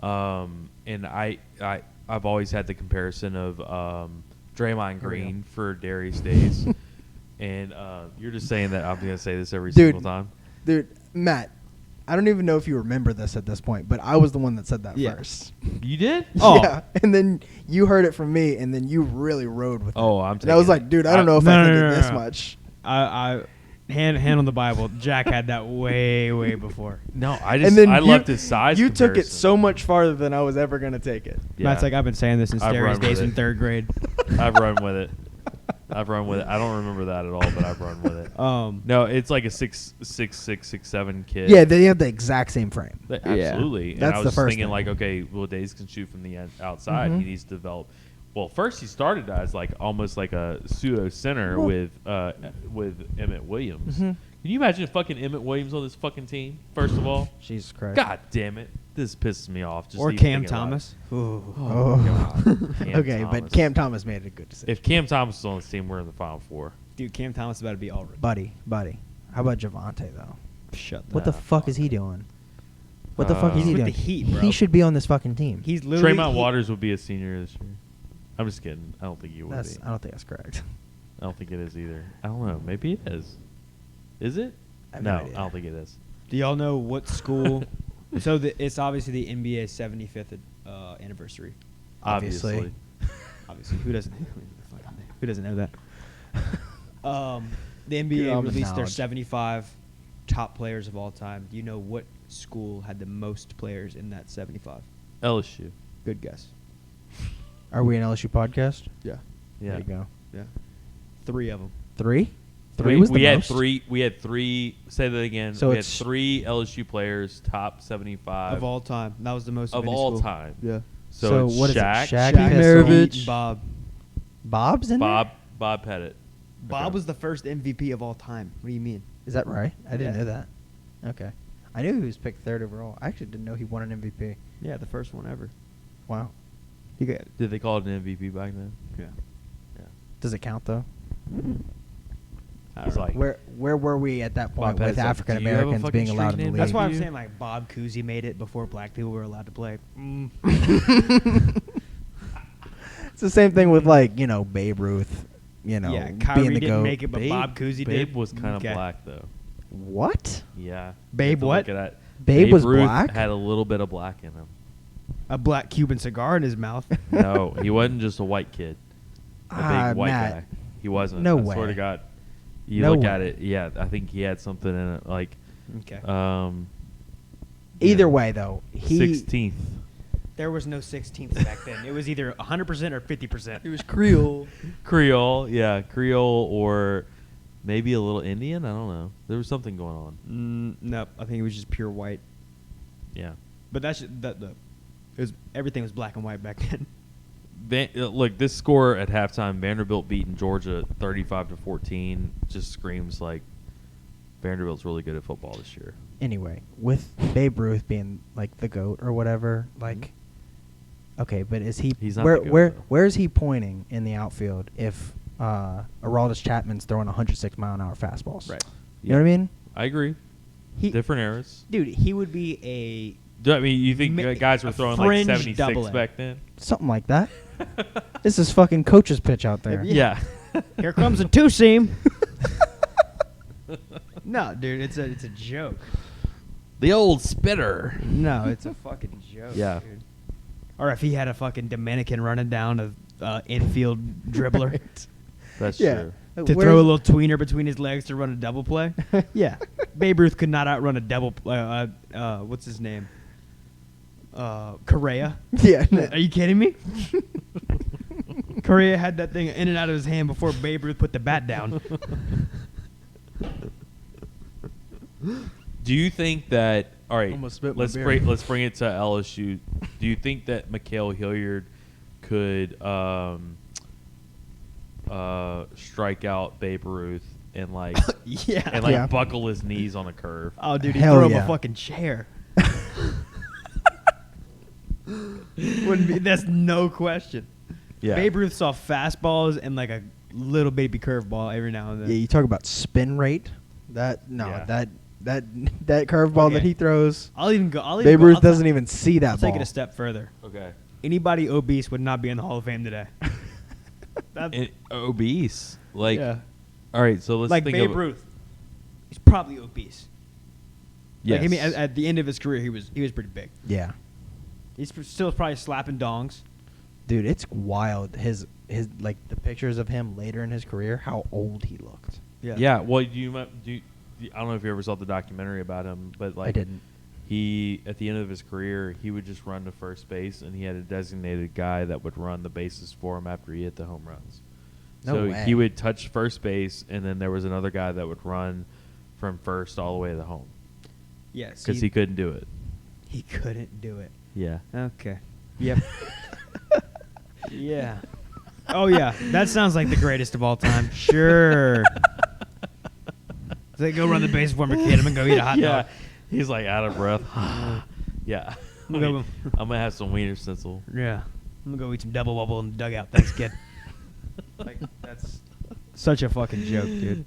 And I've always had the comparison of Draymond Green for Darius Days. And you're just saying that I'm going to say this every single time. Dude, Matt, I don't even know if you remember this at this point, but I was the one that said that Yeah. first. You did? Yeah, and then you heard it from me, and then you really rode with it. Oh, I'm And I was taking like, dude, I don't know if No, I no, think no, it no, this no. much. I hand on the Bible. Jack had that way before. No, I loved his size. You took it comparison. so much farther than I was ever going to take it. Yeah. Matt's like, I've been saying this since I've Darius run with days in it. 3rd grade. I've run with it. I don't remember that at all, but I've run with it. No, it's like a 6'7" kid. Yeah, they have the exact same frame. Absolutely. And That's I was the just first thinking thing. like, okay, well, Days can shoot from the outside. Mhm. He needs to develop. Well, first he started as like almost like a pseudo center with Emmett Williams. Mhm. Can you imagine fucking Emmett Williams on this fucking team? First of all, Jesus Christ. God damn it, this pisses me off. Just Or even Cam thinking about Thomas. it. Oh. God. Cam Okay, Thomas. but Cam Thomas made a good decision. If Cam Thomas is on this team, we're in the Final Four. Dude, Cam Thomas is about to be all right. Buddy. How about Javante, though? Shut What the fuck is he doing? What the fuck is He's he with doing? the Heat, bro. He should be on this fucking team. He's literally Tremont Waters would be a senior this year. I'm just kidding. I don't think he would That's, be. I don't think that's correct. I don't think it is either. I don't know. Maybe it is. Is it? I have No, no I idea. don't think it is. Do y'all know what school? So it's obviously the NBA's 75th anniversary. Obviously. Obviously, who doesn't know that? The NBA Good on the released their knowledge. 75 top players of all time. Do you know what school had the most players in that 75? LSU. Good guess. Are we an LSU podcast? Yeah. Yeah. There you go. Yeah. 3 of them. 3? 3 was the we had most? three. We had three. Say that again. So we had it's 3 LSU players, top 75 Of all time. That was the most of any all school. time. Yeah. So, it's what is it? Shaq, Shaq, Shaq, Pistol, Maravich. and Bob. Bob's in there? Bob Pettit. Bob Okay. was the first MVP of all time. What do you mean? Is that right? I didn't Yeah. know that. Okay. I knew he was picked 3rd overall. I actually didn't know he won an MVP. Yeah, the first one ever. Wow. He got. Did they call it an MVP back then? Yeah. Yeah. Does it count, though? I It's don't know. like Where were we at that point Bob with Pettit said, African "Do you have a Americans fucking being allowed in street the name?" league? That's why I'm you? saying like Bob Cousy made it before black people were allowed to play. It's the same thing with Babe Ruth, yeah, being Kyrie the didn't GOAT. make it, but Bob Cousy did. Babe was kind of Okay. black though. What? Yeah. Babe You have to what? look at that. Babe was Ruth black? Had a little bit of black in him. a black Cuban cigar in his mouth. No, he wasn't just a white kid. A big white Matt, guy. He wasn't. no I swear way. to God. You No look at way. it. Yeah, I think he had something in it. Like, Okay. Either way, though, 16th. There was no 16th back then. It was either 100% or 50%. It was Creole. Creole, yeah, Creole or maybe a little Indian. I don't know. There was something going on. Nope. I think it was just pure white. Yeah. But everything was black and white back then. Look, this score at halftime, Vanderbilt beating Georgia 35-14, just screams like Vanderbilt's really good at football this year. Anyway, with Babe Ruth being like the GOAT or whatever, like, okay, but is he? He's not where the GOAT, where though. where is he pointing in the outfield if Aroldis Chapman's throwing 106-mile-an-hour fastballs? Right. You know what I mean? I agree. He, Different eras. dude, he would be I mean, you think guys were a throwing like fringe 76 double A. back then? Something like that. This is fucking coach's pitch out there. Yeah. here comes a two-seam. No, dude, it's a joke. The old spitter. No, it's a fucking joke. Yeah. Dude. Or if he had a fucking Dominican running down a infield dribbler That's Yeah. true. to throw a little tweener between his legs to run a double play. Yeah, Babe Ruth could not outrun a double. What's his name? Correa. Yeah. Are you kidding me? Correa had that thing in and out of his hand before Babe Ruth put the bat down. Do you think that? All right, Almost spit my let's beer. let's bring it to LSU. Do you think that Mikhail Hilliard could strike out Babe Ruth and like Yeah. and like Yeah. buckle his knees on a curve? Oh, dude, he Hell threw him yeah. a fucking chair. Wouldn't be. That's no question. Yeah, Babe Ruth saw fastballs and like a little baby curveball every now and then. Yeah, you talk about spin rate. Yeah. That curveball Okay. that he throws. I'll even go. Babe Ruth doesn't even see that I'll ball. take it a step further. Okay. Anybody obese would not be in the Hall of Fame today. Obese, like. yeah. All right, so let's Like think Babe of Ruth. He's probably obese. Yes. Like, I mean, at the end of his career, he was pretty big. Yeah. He's still probably slapping dongs. Dude, it's wild. His like the pictures of him later in his career, how old he looked. Yeah. Well, I don't know if you ever saw the documentary about him, but like I didn't. he at the end of his career he would just run to first base, and he had a designated guy that would run the bases for him after he hit the home runs. No So way. he would touch first base, and then there was another guy that would run from first all the way to the home Yes. because he couldn't do it. he couldn't do it. Yeah. Okay. Yep. Yeah. Oh yeah, that sounds like the greatest of all time. Sure. They go run the base for me, kid. I'm gonna go eat a hot Yeah. dog. He's like out of breath. Yeah. I'm gonna go- I'm gonna have some wiener schnitzel. Yeah. I'm gonna go eat some double wobble in the dugout. Thanks, kid. Like that's such a fucking joke, dude.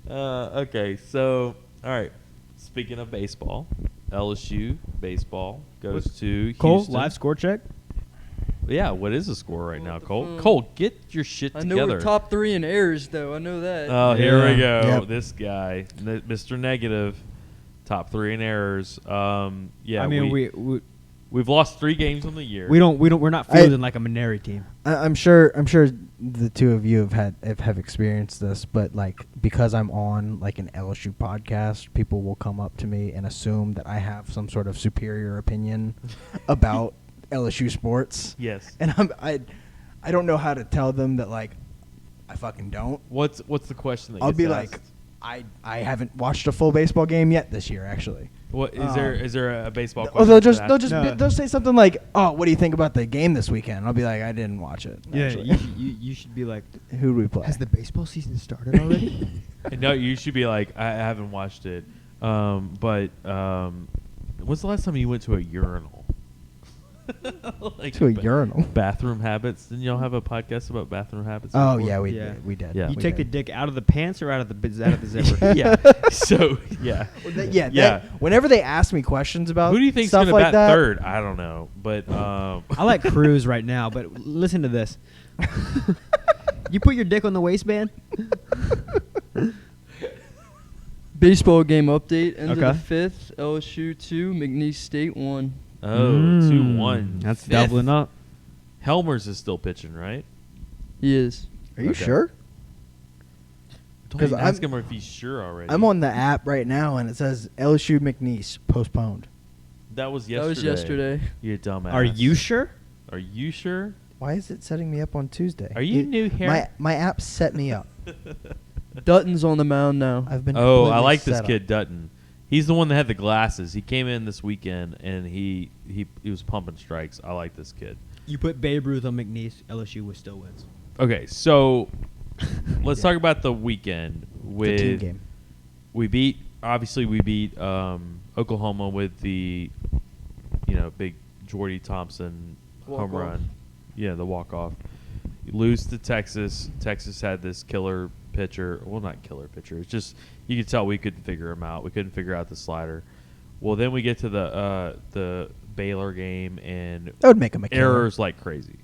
Okay, so all right. Speaking of baseball, LSU baseball goes to Cole, Houston. live score check. Yeah, what is the score right now, What the Cole? fuck? Cole, get your shit I know together. we're top 3 in errors, though. I know that. Oh, here we Yeah. go. Yep. This guy, Mr. Negative, top 3 in errors. Yeah, I mean, we've lost 3 games on the year. we're not fielding like a Mineri team. I'm sure the two of you have experienced this, but like because I'm on like an LSU podcast, people will come up to me and assume that I have some sort of superior opinion about LSU sports. Yes. And I don't know how to tell them that like I fucking don't. What's the question that I'll gets be asked? like I haven't watched a full baseball game yet this year actually. What is there a baseball Or question? they'll No. say something like, "Oh, what do you think about the game this weekend?" I'll be like, "I didn't watch it." Yeah, actually." you should be like, Who do we play? has the baseball season started already? No, you should be like, I haven't watched it. But when's the last time you went to a urinal? Like To a urinal. Bathroom habits. Didn't y'all have a podcast about bathroom habits? Oh before? yeah, we Yeah. did. We did. Yeah. You we take the did. dick out of the pants or out of the zipper? Yeah. So yeah. Yeah. Whenever they ask me questions about Who do you think's stuff gonna like bat that, third? I don't know, but I like Cruz right now, but listen to this. You put your dick on the waistband? Baseball game update. End Okay. of the 5th. LSU 2, McNeese State 1. Oh, 2-1. That's Fifth. doubling up. Helmers is still pitching, right? He is. Are you Okay. sure? Don't 'Cause even ask I'm- him if he's sure already. I'm on the app right now, and it says LSU McNeese postponed. That was yesterday. That was yesterday. You dumbass. Are you sure? Are you sure? Why is it setting me up on Tuesday? Are you new here? My app set me up. Dutton's on the mound now. I've been. Oh, I completely like this set up. kid Dutton. He's the one that had the glasses. He came in this weekend and he was pumping strikes. I like this kid. You put Babe Ruth on McNeese, LSU would still wins. Okay, so let's Yeah. talk about the weekend with The team game. we beat Oklahoma with the big Jordy Thompson home Walk-off. run. Yeah, the walk-off. You lose to Texas. Texas had this killer pitcher. Well, not killer pitcher. It's just you could tell we couldn't figure him out. We couldn't figure out the slider. Well, then we get to the Baylor game and That would make him a killer. errors like crazy.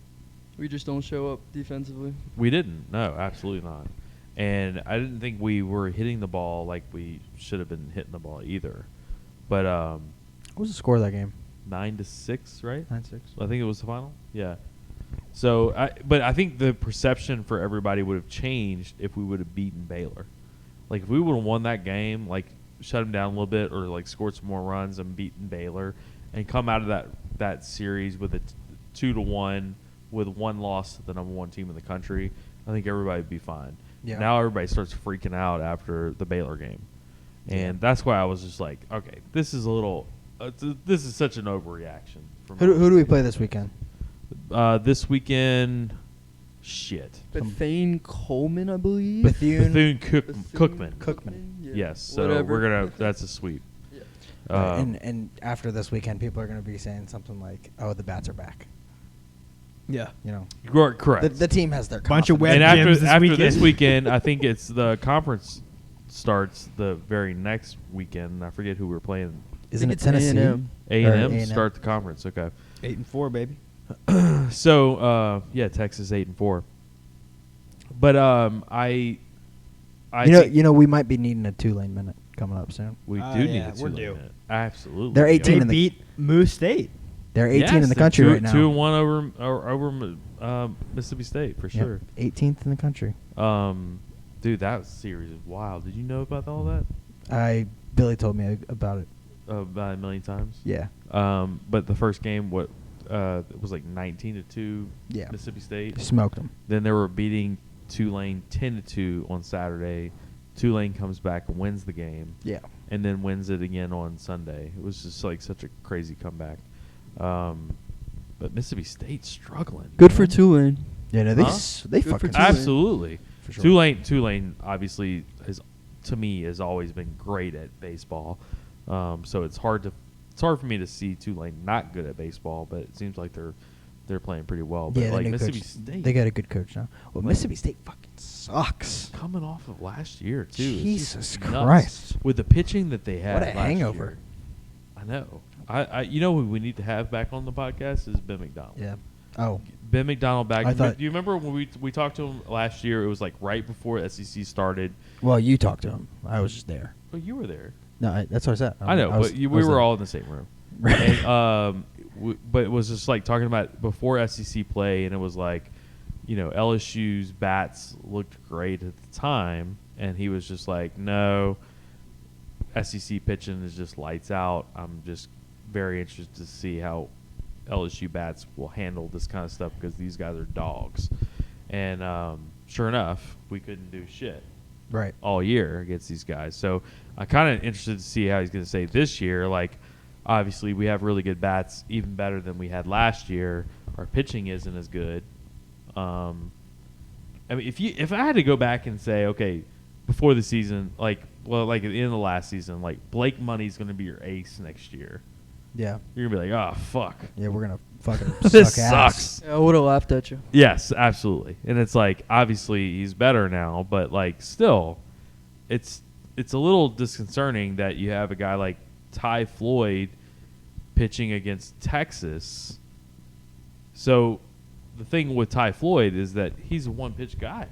We just don't show up defensively. We didn't. No, absolutely not. And I didn't think we were hitting the ball like we should have been hitting the ball either. But What was the score of that game? 9-6, right? 9-6. I think it was the final. Yeah. So, but I think the perception for everybody would have changed if we would have beaten Baylor. Like if we would have won that game, like shut them down a little bit, or like scored some more runs and beaten Baylor, and come out of that series with a 2-1 with one loss to the number one team in the country, I think everybody would be fine. Yeah. Now everybody starts freaking out after the Baylor game, and that's why I was just like, okay, this is a little, this is such an overreaction. Who do we play this weekend? This weekend, shit. Bethune Coleman, I believe. Bethune. Cookman. Cookman. Yeah. Yes. So Whatever. we're gonna. That's a sweep. Yeah. And after this weekend, people are going to be saying something like, "Oh, the bats are back." Yeah. You know, Correct. the team has their Bunch of confidence. web and gyms after this this weekend. weekend, I think it's the conference starts the very next weekend. I forget who we're playing. Isn't it it's Tennessee? A&M. A&M A&M. start the conference. Okay. 8-4, baby. So yeah, Texas 8-4. But I You know, we might be needing a 2-lane minute coming up soon. we Oh, do need yeah, a we're 2-lane due. minute. Absolutely. They're 18 They in the- beat Moose State. They're 18 in the Yes, country they're right now. 2-1 over Mississippi State for Yep, sure. 18th in the country. Dude, that series is wild. Did you know about all that? Billy told me about it. About a million times. Yeah. But the first game, it was like 19-2. Yeah. Mississippi State. Smoked them. Then they were beating Tulane 10-2 on Saturday. Tulane comes back and wins the game. Yeah. And then wins it again on Sunday. It was just like such a crazy comeback. But Mississippi State's struggling. Good man. for Tulane. Yeah, no, Huh? they Good for fucking Tulane. Absolutely. For sure. Tulane obviously to me has always been great at baseball. So it's hard for me to see Tulane not good at baseball, but it seems like they're playing pretty well. But Yeah, like the new Mississippi coach, State, they got a good coach now. Well, Like- Mississippi State fucking sucks. coming off of last year too. It's Jesus just nuts. Christ. With the pitching that they had What a last hangover. year. I know. I you know who we need to have back on the podcast is Ben McDonald. Yeah. Oh, Ben McDonald back. I thought- Do you remember when we talked to him last year? It was like right before SEC started. well, you talked to him. I was just there. Oh, you were there. No, that's what I said. I know, was- but we I was were there. all in the same room. Right. And, but it was just like talking about before SEC play, and it was like, LSU's bats looked great at the time, and he was just like, no, SEC pitching is just lights out. I'm just very interested to see how LSU bats will handle this kind of stuff because these guys are dogs. And sure enough, we couldn't do shit Right. all year against these guys. So I'm kind of interested to see how he's going to say this year. Like, obviously, we have really good bats, even better than we had last year. Our pitching isn't as good. I mean, if I had to go back and say, okay, before the season, like at the end of the last season, like Blake Money's going to be your ace next year. Yeah. You're going to be like, oh, fuck. Yeah, we're gonna fucking This suck ass. sucks. Yeah, I would have laughed at you. Yes, absolutely. And it's like, obviously he's better now, but like still it's a little disconcerting that you have a guy like Ty Floyd pitching against Texas. So the thing with Ty Floyd is that he's a one pitch guy.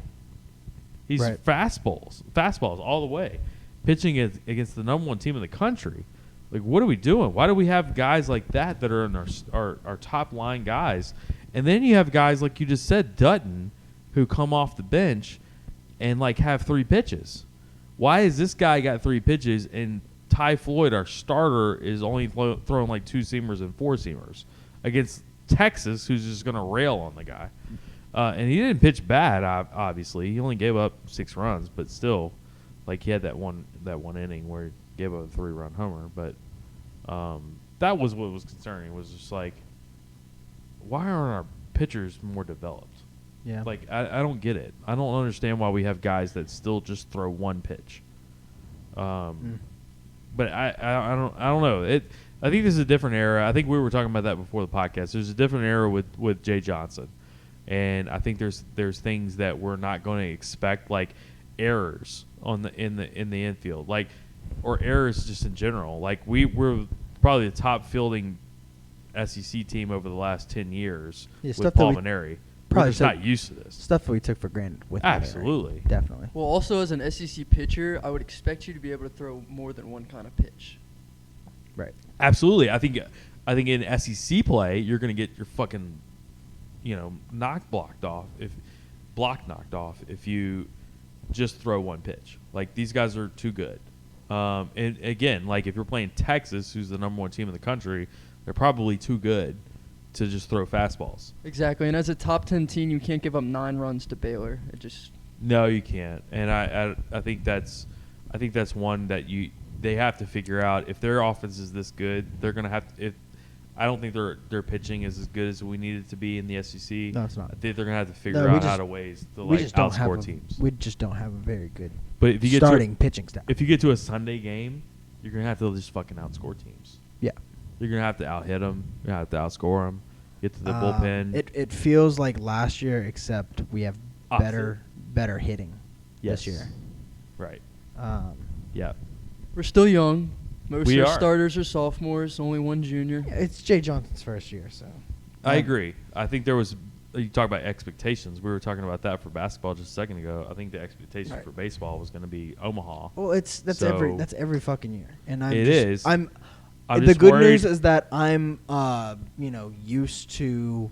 He's Right. fastballs all the way. pitching against the number 1 team in the country. Like, what are we doing? Why do we have guys like that are in our top line guys? And then you have guys like you just said, Dutton, who come off the bench and like have 3 pitches. Why is this guy got 3 pitches and Ty Floyd, our starter, is only throwing like 2-seamers and 4-seamers against Texas, who's just going to rail on the guy? And he didn't pitch bad, obviously. He only gave up 6 runs, but still, like, he had that one inning where he gave up a 3-run homer. But that was what was concerning. It was just like, why aren't our pitchers more developed? Yeah. Like, I don't get it. I don't understand why we have guys that still just throw 1 pitch. But I don't know. I think this is a different era. I think we were talking about that before the podcast. There's a different era with Jay Johnson. And I think there's things that we're not going to expect, like errors in the infield, like, or errors just in general. Like, we're probably the top fielding SEC team over the last 10 years with Paul Maneri. We're just not used to this. Stuff that we took for granted with Absolutely. Maneri. Definitely. Well, also as an SEC pitcher, I would expect you to be able to throw more than one kind of pitch. Right. Absolutely. I think in SEC play, you're going to get your fucking, block knocked off if you just throw 1 pitch. Like, these guys are too good. And again, like, if you're playing Texas, who's the number 1 team in the country, they're probably too good to just throw fastballs. Exactly. And as a top 10 team, you can't give up 9 runs to Baylor. No, you can't. And I think that's one that they have to figure out. If their offense is this good, they're going to have to. I don't think their pitching is as good as we need it to be in the SEC. No, it's not. I think they're going to have to figure out how to ways to outscore teams. We just don't have a very good if you starting pitching staff. If you get to a Sunday game, you're going to have to just fucking outscore teams. Yeah. You're going to have to out-hit them. You're going to have to outscore them. Get to the bullpen. It feels like last year, except we have better hitting this year. Right. Yeah. We're still young. Most of our are. starters are sophomores, only 1 junior. Yeah, it's Jay Johnson's first year, so. I agree. I think there was you talk about expectations. We were talking about that for basketball just a second ago. I think the expectation for baseball was going to be Omaha. Well, that's every fucking year, and I'm the just good worried. news is that I'm used to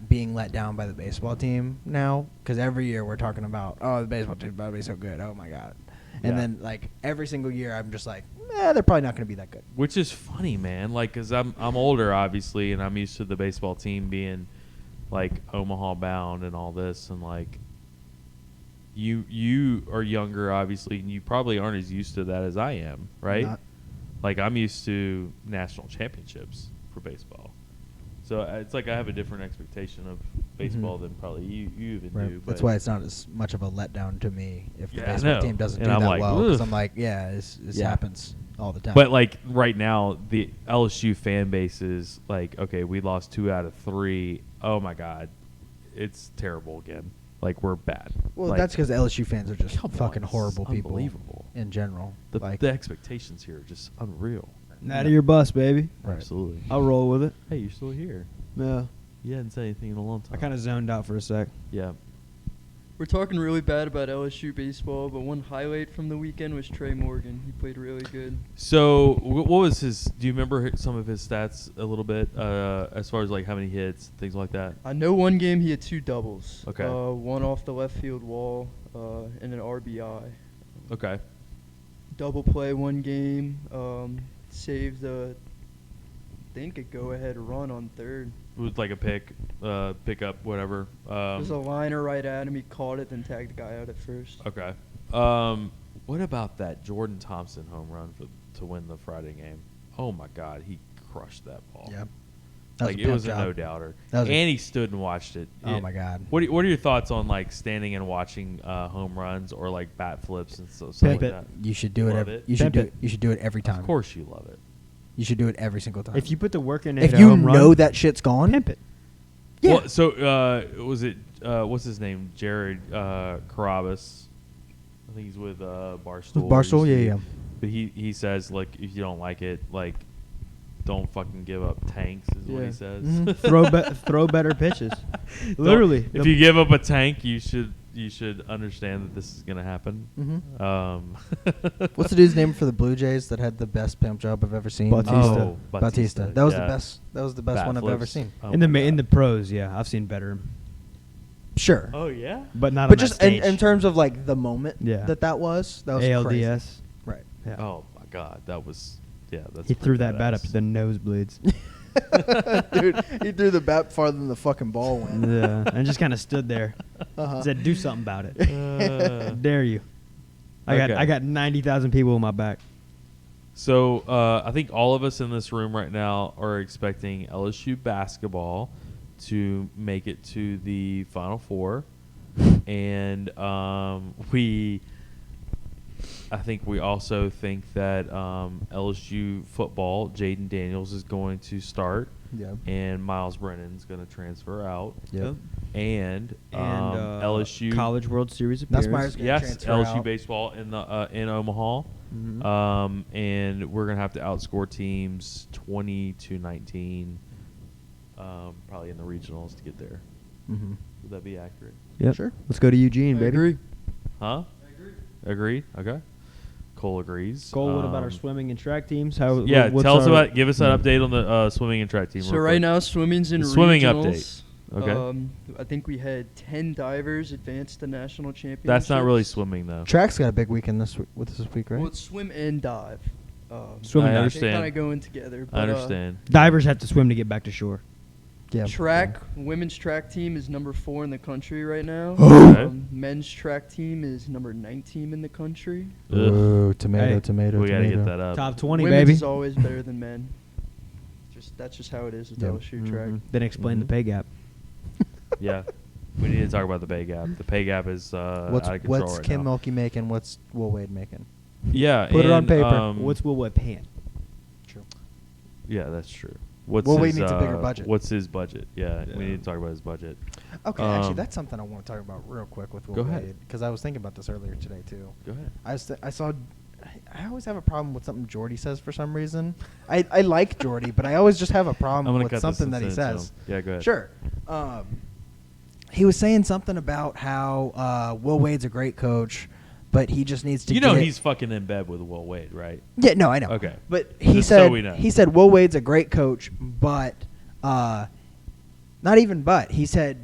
being let down by the baseball team now, because every year we're talking about, the baseball team's about to be so good. Oh my god. And then, like, every single year, I'm just like, they're probably not going to be that good. Which is funny, man. Like, because I'm older, obviously, and I'm used to the baseball team being, like, Omaha bound and all this. And, like, you are younger, obviously, and you probably aren't as used to that as I am, right? Like, I'm used to national championships for baseball. So it's like I have a different expectation of baseball than probably you even do. But that's why it's not as much of a letdown to me if the I baseball know. team doesn't And do I'm that like, well. Because ugh. I'm like, this happens all the time. But, like, right now, the LSU fan base is like, okay, we lost 2 out of 3. Oh, my God. It's terrible again. Like, we're bad. Well, like, that's because LSU fans are just come fucking on, horrible it's people unbelievable. in general. The expectations here are just unreal. Out of your bus, baby. Right. Absolutely. I'll roll with it. Hey, you're still here. Yeah. You hadn't said anything in a long time. I kind of zoned out for a sec. Yeah. We're talking really bad about LSU baseball, but one highlight from the weekend was Trey Morgan. He played really good. So, what was his? Do you remember some of his stats a little bit, as far as like how many hits, things like that? I know one game he had 2 doubles. Okay. One off the left field wall, and an RBI. Okay. Double play one game. Saved I think a go-ahead run on third. It was like a pickup, whatever. There's a liner right at him. He caught it, then tagged the guy out at first. Okay. What about that Jordan Thompson home run to win the Friday game? Oh my God, he crushed that ball. Yep. Like, it was a no-doubter. And he stood and watched it. Oh my God. What are your thoughts on, like, standing and watching home runs or like bat flips and stuff like that? You should do Love it. it. You should do it every time. Of course you love it. You should do it every single time. If you put the work in, if you know that shit's gone, pimp it. Yeah. Well, so was it what's his name? Jared Carabas. I think he's with Barstool. Barstool, yeah. But he says, like, if you don't like it, like, don't fucking give up tanks, is what he says. Mhm. throw better pitches. Literally. If you give up a tank, you should you should understand that this is gonna happen. Mm-hmm. What's the dude's name for the Blue Jays that had the best pimp job I've ever seen? Bautista. Oh, Bautista. That was yeah. the best. That was the best Bat one I've ever flips. seen. Oh in the my in the God. pros, yeah, I've seen better, Sure. Oh yeah. but not. But on just that in stage. terms of like the moment Yeah. that was crazy. ALDS. Right. Yeah. Oh my God, that was That's he threw pretty that bat up to badass. the nosebleeds. Dude, he threw the bat farther than the fucking ball went. Yeah, and just kind of stood there. Uh-huh. Said, "Do something about it. Uh, Dare you?" I Okay. got 90,000 people on my back. So I think all of us in this room right now are expecting LSU basketball to make it to the Final Four, and I think we also think that LSU football, Jayden Daniels is going to start, Yeah. and Miles Brennan's going to transfer out, Yep. and And LSU College World Series appearance. Nussmeier's gonna Yes, transfer LSU out. baseball in the in Omaha. Mhm. And we're gonna have to outscore teams 20-19, probably in the regionals to get there. Mm-hmm. Would that be accurate? Yep. Sure. Let's go to Eugene, I baby. agree. Huh? Agreed. Okay. Cole agrees. Cole, what about our swimming and track teams? How? Yeah, what's tell us our- about. Give us an update on the swimming and track team. So real right quick. now, swimming's in The swimming regionals. update. Okay. I think we had 10 divers advance to national championships. That's not really swimming though. Track's got a big weekend this week, right? Well, it's swim and dive. Swim and I dive. understand. They kind of going together. But, I understand. Divers have to swim to get back to shore. Yeah. Track, women's track team is number 4 in the country right now. Okay. Men's track team is number 19 in the country. Ugh. Ooh, tomato, Hey, tomato, We gotta tomato. get that up. Top 20, Women's baby. is always better than men. That's just how it is with Yep. LSU track. Mhm. Then explain the Mhm. pay gap. Yeah. We need to talk about the pay gap. The pay gap is What's out of control what's right Kim now. Mulkey making? What's Will Wade making? Yeah. Put it on and, paper. What's Will Webb paying? True. Yeah, that's true. What's Will Wade his, needs a bigger budget. What's his budget? Yeah, we Yeah. need to talk about his budget. Okay, actually, Um, that's something I want to talk about real quick with Will Go ahead. Wade because I was thinking about this earlier today too. Go ahead. I saw. I always have a problem with something Jordy says for some reason. I like Jordy, but I always just have a I'm problem gonna with cut something this that he and send it to says. him. Yeah, go ahead. Sure. He was saying something about how Will Wade's a great coach, but he just needs to. You know get- he's fucking in bed with Will Wade, right? Yeah, no, I know. Okay. But he Just so said we know. he said Will Wade's a great coach, but not even but. He said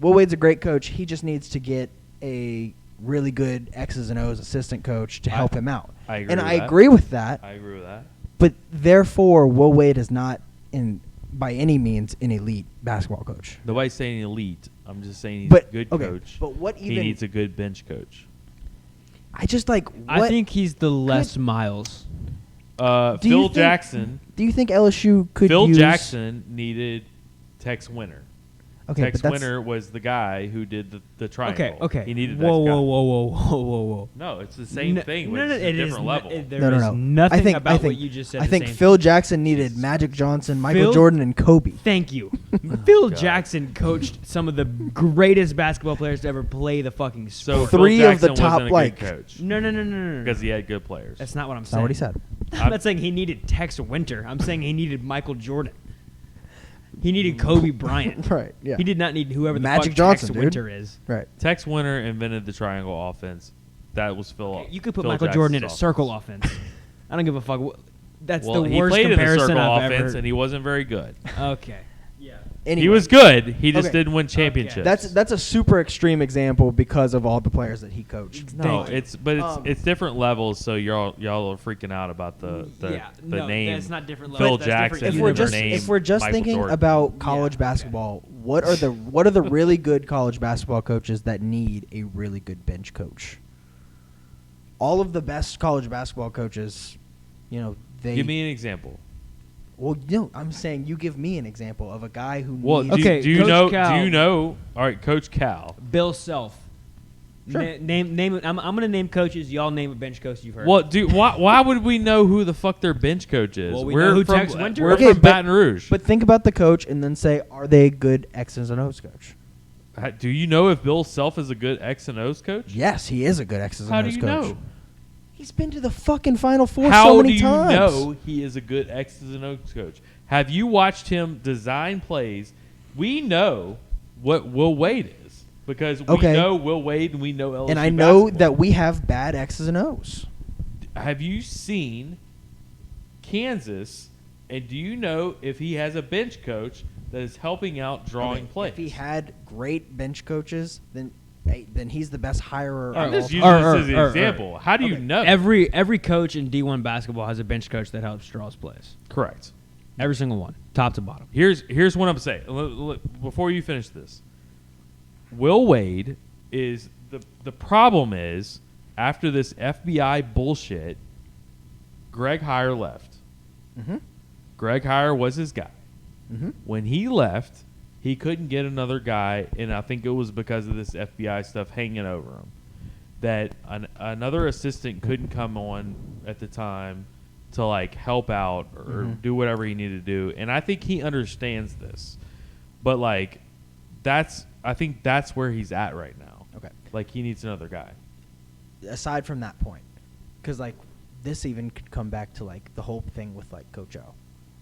Will Wade's a great coach. He just needs to get a really good X's and O's assistant coach to help him out. I agree and with I that. agree with that. I agree with that. But therefore, Will Wade is not by any means an elite basketball coach. Nobody's saying elite. I'm just saying he's But a good okay, coach. but what he even needs a good bench coach. I just like. I what- think he's the Les Miles. Do you Phil think- Jackson. Do you think LSU could Phil use Jackson needed Tex Winter. Okay, Tex but that's Winter was the guy who did the triangle. Okay. He needed whoa, that guy. whoa. No, it's the same thing, but No, it's a it is different level. There is no. nothing I think, about I think, what you just said. I is think the same. Phil Jackson needed Magic Johnson, Michael Phil- Jordan, and Kobe. Thank you. Phil God. Jackson coached some of the greatest basketball players to ever play the fucking So sport. Three Phil of the Jackson top, wasn't a like- good coach No. because he had good players. That's not what I'm That's saying. not what he said. I'm not saying he needed Tex Winter. I'm saying he needed Michael Jordan. He needed Kobe Bryant. Right, yeah. He did not need whoever the Magic fuck Johnson, Tex dude. Winter is. Right. Tex Winter invented the triangle offense. That was Phil. You could put Phil Michael Jordan in a Jackson's circle offense. offense. I don't give a fuck. That's Well, the he worst played in the comparison circle I've offense, ever. and he wasn't very good. Okay. Yeah. Anyway, He was good. He just Okay. didn't win championships. That's a super extreme example because of all the players that he coached. no, Thank you. it's different levels. So y'all are freaking out about the name. That's not different Phil levels. That's Jackson. different If You we're never just named if we're just Michael thinking Jordan. about college okay. basketball, what are the really good college basketball coaches that need a really good bench coach? All of the best college basketball coaches, they Give me an example. Well, no, I'm saying you give me an example of a guy who Well, needs. Okay, do you Coach know? Cal. Do you know? All right, Coach Cal. Bill Self. Sure. Name. I'm gonna name coaches. Y'all name a bench coach you've heard. Well, why would we know who the fuck their bench coach is? Well, we we're know who from, Tex Winter We're is. Okay, from Baton Rouge. But think about the coach and then say, are they a good X's and O's coach? Do you know if Bill Self is a good X and O's coach? Yes, he is a good X's and How O's do you coach. know? He's been to the fucking Final Four How so do many you times. know he is a good X's and O's coach? Have you watched him design plays? We know what Will Wade is. because we Okay. know Will Wade and we know LSU And I know basketball. that we have bad X's and O's. Have you seen Kansas, and do you know if he has a bench coach that is helping out drawing plays? If he had great bench coaches, then he's the best hirer. I'm of just all using time. this as an example. How do you know? Every coach in D1 basketball has a bench coach that helps draws plays. Correct. Every single one, top to bottom. Here's what I'm saying. Before you finish this, Will Wade is the problem is after this FBI bullshit, Greg Heyer left. Mm-hmm. Greg Heyer was his guy. Mm-hmm. When he left, he couldn't get another guy, and I think it was because of this FBI stuff hanging over him. That another assistant couldn't come on at the time to like help out or do whatever he needed to do, and I think he understands this. But like, I think that's where he's at right now. Okay. Like he needs another guy. Aside from that point, because like this even could come back to like the whole thing with like Coach O,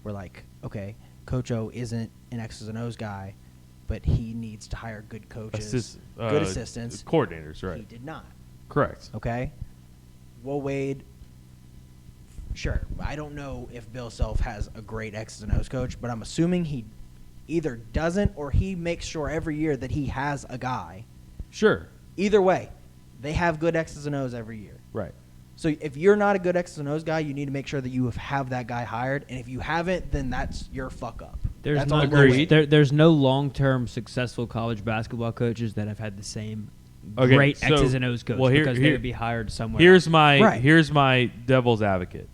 where like okay, Coach O isn't an X's and O's guy, but he needs to hire good coaches, good assistants, coordinators. Right. He did not. Correct. Okay. Will Wade. Sure, I don't know if Bill Self has a great X's and O's coach, but I'm assuming he either doesn't or he makes sure every year that he has a guy. Sure. Either way, they have good X's and O's every year. Right. So if you're not a good X's and O's guy, you need to make sure that you have that guy hired. And if you haven't, then that's your fuck up. There's That's no on Will Wade. there's no long-term successful college basketball coaches that have had the same Okay, great so- X's and O's coach well, because they would be hired somewhere. Here's my Right. here's my devil's advocate.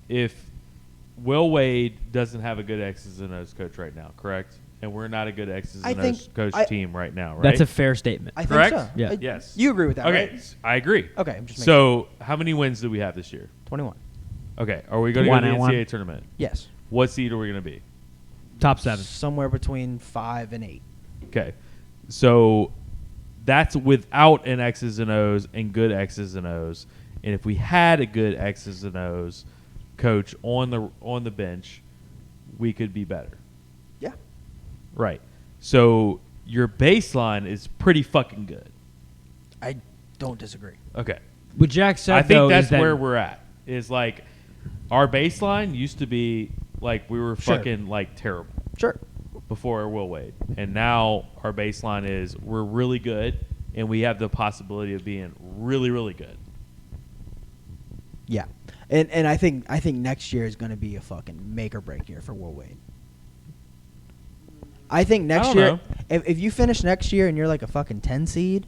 If Will Wade doesn't have a good X's and O's coach right now, correct? And we're not a good X's I and think- O's coach team right now, right? That's a fair statement. I think Correct? so. Yeah. Yes. You agree with that, Okay, right? I agree. Okay, I'm just making So, how many wins do we have this year? 21. Okay, are we going to go One to the and one. NCAA tournament? Yes. What seed are we going to be? Top 7. Somewhere between 5 and 8. Okay, so that's without an X's and O's and good X's and O's. And if we had a good X's and O's coach on the bench, we could be better. Yeah. Right. So your baseline is pretty fucking good. I don't disagree. Okay. What Jack said, I think though, that's is that where we're at. Is like our baseline used to be like we were Sure. fucking like terrible Sure. before Will Wade, and now our baseline is we're really good, and we have the possibility of being really, really good. Yeah. And I think next year is going to be a fucking make or break year for Will Wade. I think next don't year, know. if you finish next year and you're like a fucking 10 seed,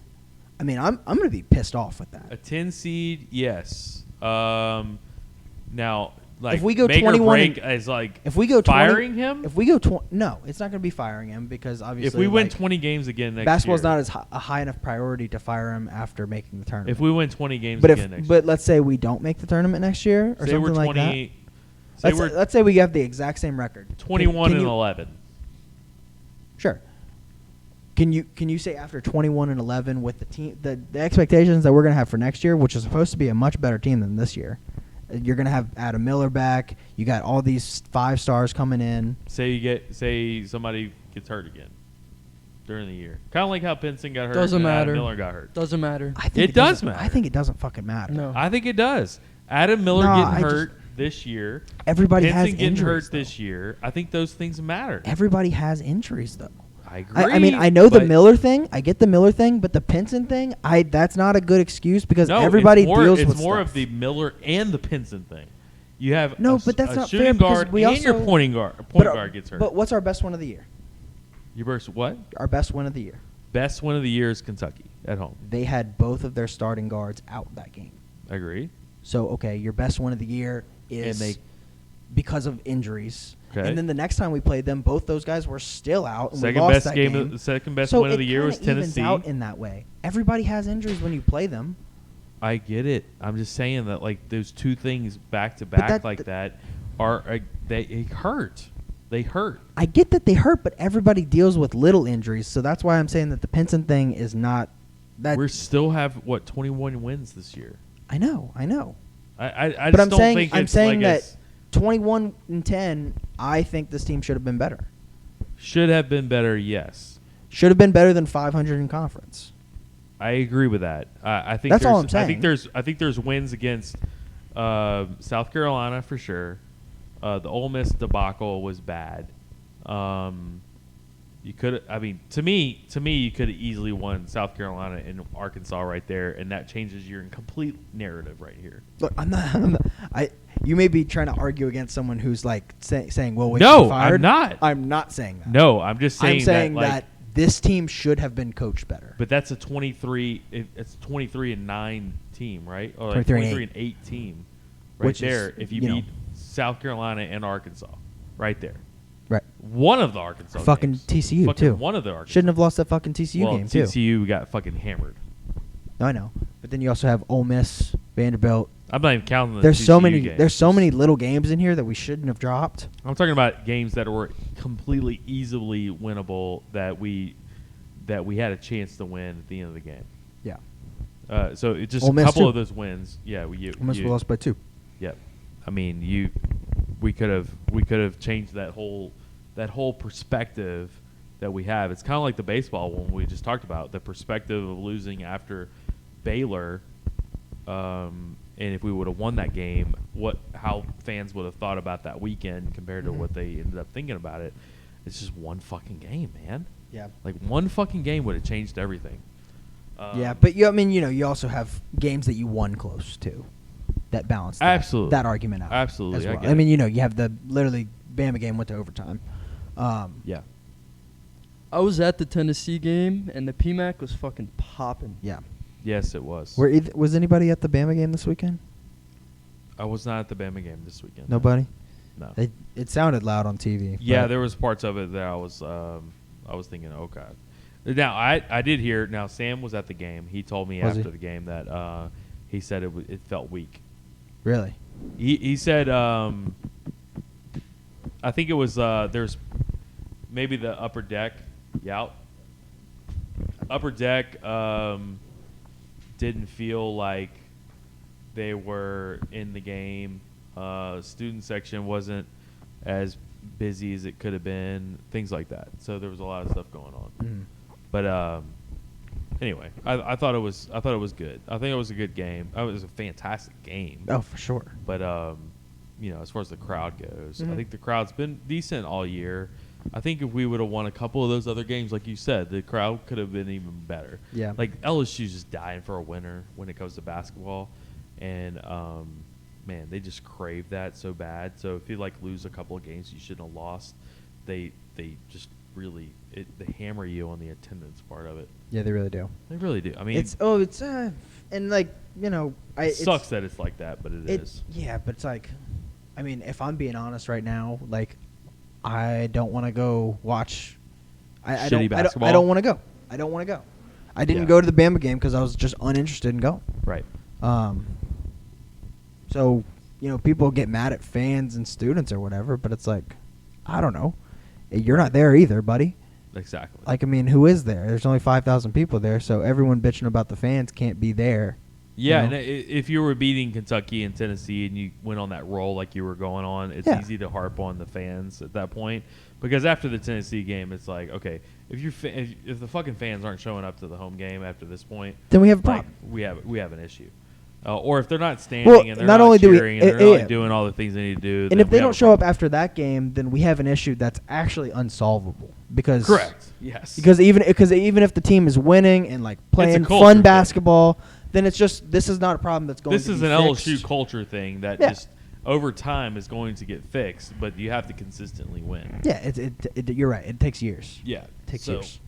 I mean, I'm going to be pissed off with A that. 10 seed, yes. Now, like If we go make 21 or break and- is like If we go 20, firing him. If we go 20, no, it's not going to be firing him because obviously If we win like, 20 games again next basketball's year, not as a high enough priority to fire him after making the tournament. if we win 20 games but again next but let's say we don't make the tournament next year or year, say we're something 20, like that. say we're Let's say we have the exact same record. 21 Can and you- 11. Sure. Can you say after 21 and 11 with the team the expectations that we're going to have for next year, which is supposed to be a much better team than this year? You're going to have Adam Miller back. You got all these 5 stars coming in. Say somebody gets hurt again during the year, kind of like how Pinson got hurt. Doesn't and matter. Adam Miller got hurt. Doesn't matter. I think It does doesn't- matter. I think it doesn't fucking matter. No. I think it does. Adam Miller No, getting I just- hurt this year. Everybody Pinson has getting injuries. hurt this year. I think those things matter. Everybody has injuries though. I agree. I mean, I know the but Miller thing. I get the Miller thing, but the Pinson thing, that's not a good excuse because no, everybody it's more, deals it's with more stuff. of the Miller and the Pinson thing. You have No, a, but that's a not shooting fair because guard we and your also- point guard But, guard gets hurt. But what's our best one of the year? You versus what? Our best win of the year. Best win of the year is Kentucky at home. They had both of their starting guards out that game. I agree. So, okay, your best win of the year is And they- because of injuries. Okay. And then the next time we played them, both those guys were still out. And we Second lost best that game, game. the second best So win of the it year was kinda evens Tennessee. out in that way. Everybody has injuries when you play them. I get it. I'm just saying that like those two things back to back that- like that are they hurt. They hurt. I get that they hurt, but everybody deals with little injuries. So that's why I'm saying that the Pinson thing is not that. We still have what 21 wins this year. I know. I But just I'm don't saying, think I'm it's saying like that it's- 21 and 10. I think this team should have been better. should have been better. Yes, Should have been better than 500 in conference. I agree with that. I think That's all there's- I'm I think saying. there's wins against South Carolina for sure. The Ole Miss debacle was bad. You could, I mean, to me, you could have easily won South Carolina and Arkansas right there, and that changes your complete narrative right here. Look, I'm not. You may be trying to argue against someone who's like saying, "Well, wait, No, you're fired." I'm not. I'm not saying that. No, I'm just saying, I'm saying that, like, that this team should have been coached better. But that's a 23. It's 23-9 team, right? Or 23-8 team, right Which is, there. If you you know. beat South Carolina and Arkansas, right there. Right. One of the Arkansas Fucking games. TCU Fucking too. One of the Arkansas. Shouldn't have lost that fucking TCU well, game too. TCU got fucking hammered. No, I know. But then you also have Ole Miss, Vanderbilt. I'm not even counting the There's TCU so many. games. There's so many little games in here that we shouldn't have dropped. I'm talking about games that were completely easily winnable that we had a chance to win at the end of the game. Yeah. So it just Ole a Miss couple too. of those wins. Yeah, Ole Miss lost by 2. Yep. I mean, we could have changed that whole perspective that we have. It's kind of like the baseball one we just talked about, the perspective of losing after Baylor. And if we would have won that game, how fans would have thought about that weekend compared to what they ended up thinking about it. It's just one fucking game, man. Yeah. Like one fucking game would have changed everything. Yeah, but you also have games that you won close too, that balance Absolutely. that argument out. Absolutely, as I well. get I mean, it. you have the literally Bama game went to overtime. Yeah. I was at the Tennessee game, and the PMAC was fucking popping. Yeah. Yes, it was. Was anybody at the Bama game this weekend? I was not at the Bama game this weekend. Nobody. No. It sounded loud on TV. Yeah, but- there was parts of it that I was thinking, oh god. Now I did hear. Now Sam was at the game. He told me Was he? after the game that he said it felt weak. Really. He said I think it was there's maybe the upper deck. Yeah. Upper deck didn't feel like they were in the game. Student section wasn't as busy as it could have been. Things like that. So there was a lot of stuff going on. Mm. But anyway, I thought it was good. I think it was a good game. It was a fantastic game. Oh, for sure. But as far as the crowd goes, Mhm. I think the crowd's been decent all year. I think if we would have won a couple of those other games, like you said, the crowd could have been even better. Yeah. Like LSU's just dying for a winner when it comes to basketball, and man, they just crave that so bad. So if you lose a couple of games you shouldn't have lost, they just really they hammer you on the attendance part of it. Yeah, they really do. They really do. I mean, It's and it sucks that it's like that, but it is. Yeah, but it's like, I mean, if I'm being honest right now, like, I don't want to go watch. I Shitty don't. basketball? I don't want to go. I don't want to go. I didn't Yeah. go to the Bama game because I was just uninterested in going. Right. So people get mad at fans and students or whatever, but it's like, I don't know. You're not there either, buddy. Exactly. Like, I mean, who is there? There's only 5,000 people there, so everyone bitching about the fans can't be there. Yeah, you know? and if you were beating Kentucky and Tennessee and you went on that roll like you were going on, it's Yeah. easy to harp on the fans at that point. Because after the Tennessee game, it's like, okay, if the fucking fans aren't showing up to the home game after this point, Then we have a like, problem. we have an issue. Or if they're not standing Well, and they're not not only do we- cheering and they're yeah. not doing all the things they need to do, And then if we they have don't a show up problem. after that game, then we have an issue that's actually unsolvable. Because Correct. Yes. Because even if the team is winning and like playing culture fun thing. basketball, then it's just this is not a problem that's going this to is be an fixed. LSU culture thing that Yeah. just over time is going to get fixed, but you have to consistently win. Yeah, you're right. It takes years. Yeah. It takes So, years.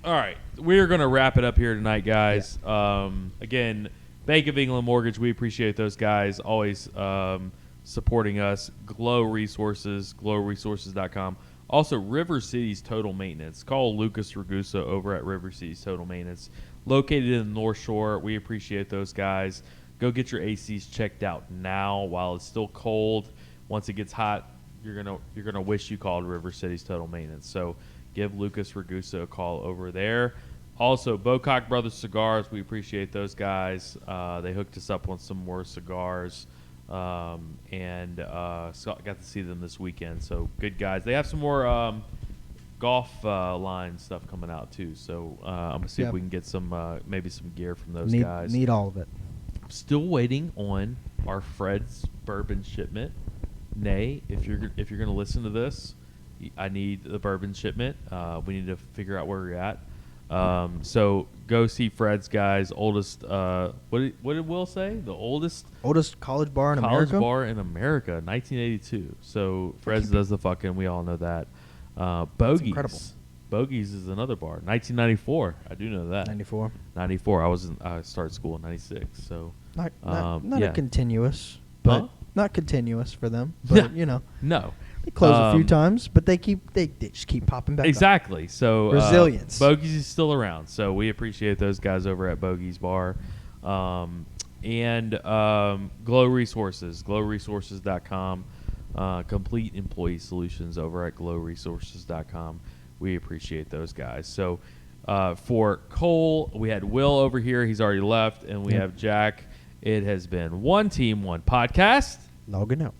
All right, we're going to wrap it up here tonight, guys. Again, Bank of England Mortgage, we appreciate those guys always supporting us. Glow Resources, glowresources.com. Also, River Cities Total Maintenance. Call Lucas Ragusa over at River Cities Total Maintenance, located in the North Shore. We appreciate those guys. Go get your ACs checked out now while it's still cold. Once it gets hot, you're gonna wish you called River Cities Total Maintenance. So give Lucas Ragusa a call over there. Also, Bocock Brothers Cigars, we appreciate those guys. They hooked us up on some more cigars, and got to see them this weekend. So good guys. They have some more golf line stuff coming out too. So I'm gonna see if Yep. we can get some maybe some gear from those Need guys. need all of it. I'm still waiting on our Fred's bourbon shipment. Nay, if you're gonna listen to this, I need the bourbon shipment. We need to figure out where we're at. So go see Fred's, guys. Oldest. What did Will say? The oldest Oldest college bar in college America. bar in America, 1982. So Fred's does the fucking. We all know that. Bogies. incredible. Bogies is another bar. 1994. I do know that. 94. 94. I started school in 96. So Not yeah. a continuous, but Huh? not continuous for them. But you know, No. they close a few Um, times, but they just keep popping back up. Exactly. So Resilience. Bogies is still around. So we appreciate those guys over at Bogies Bar. And Glow Resources, glowresources.com. Complete employee solutions over at glowresources.com. We appreciate those guys. So for Cole, we had Will over here. He's already left. And we Yep. have Jack. It has been one team, one podcast. Logging out.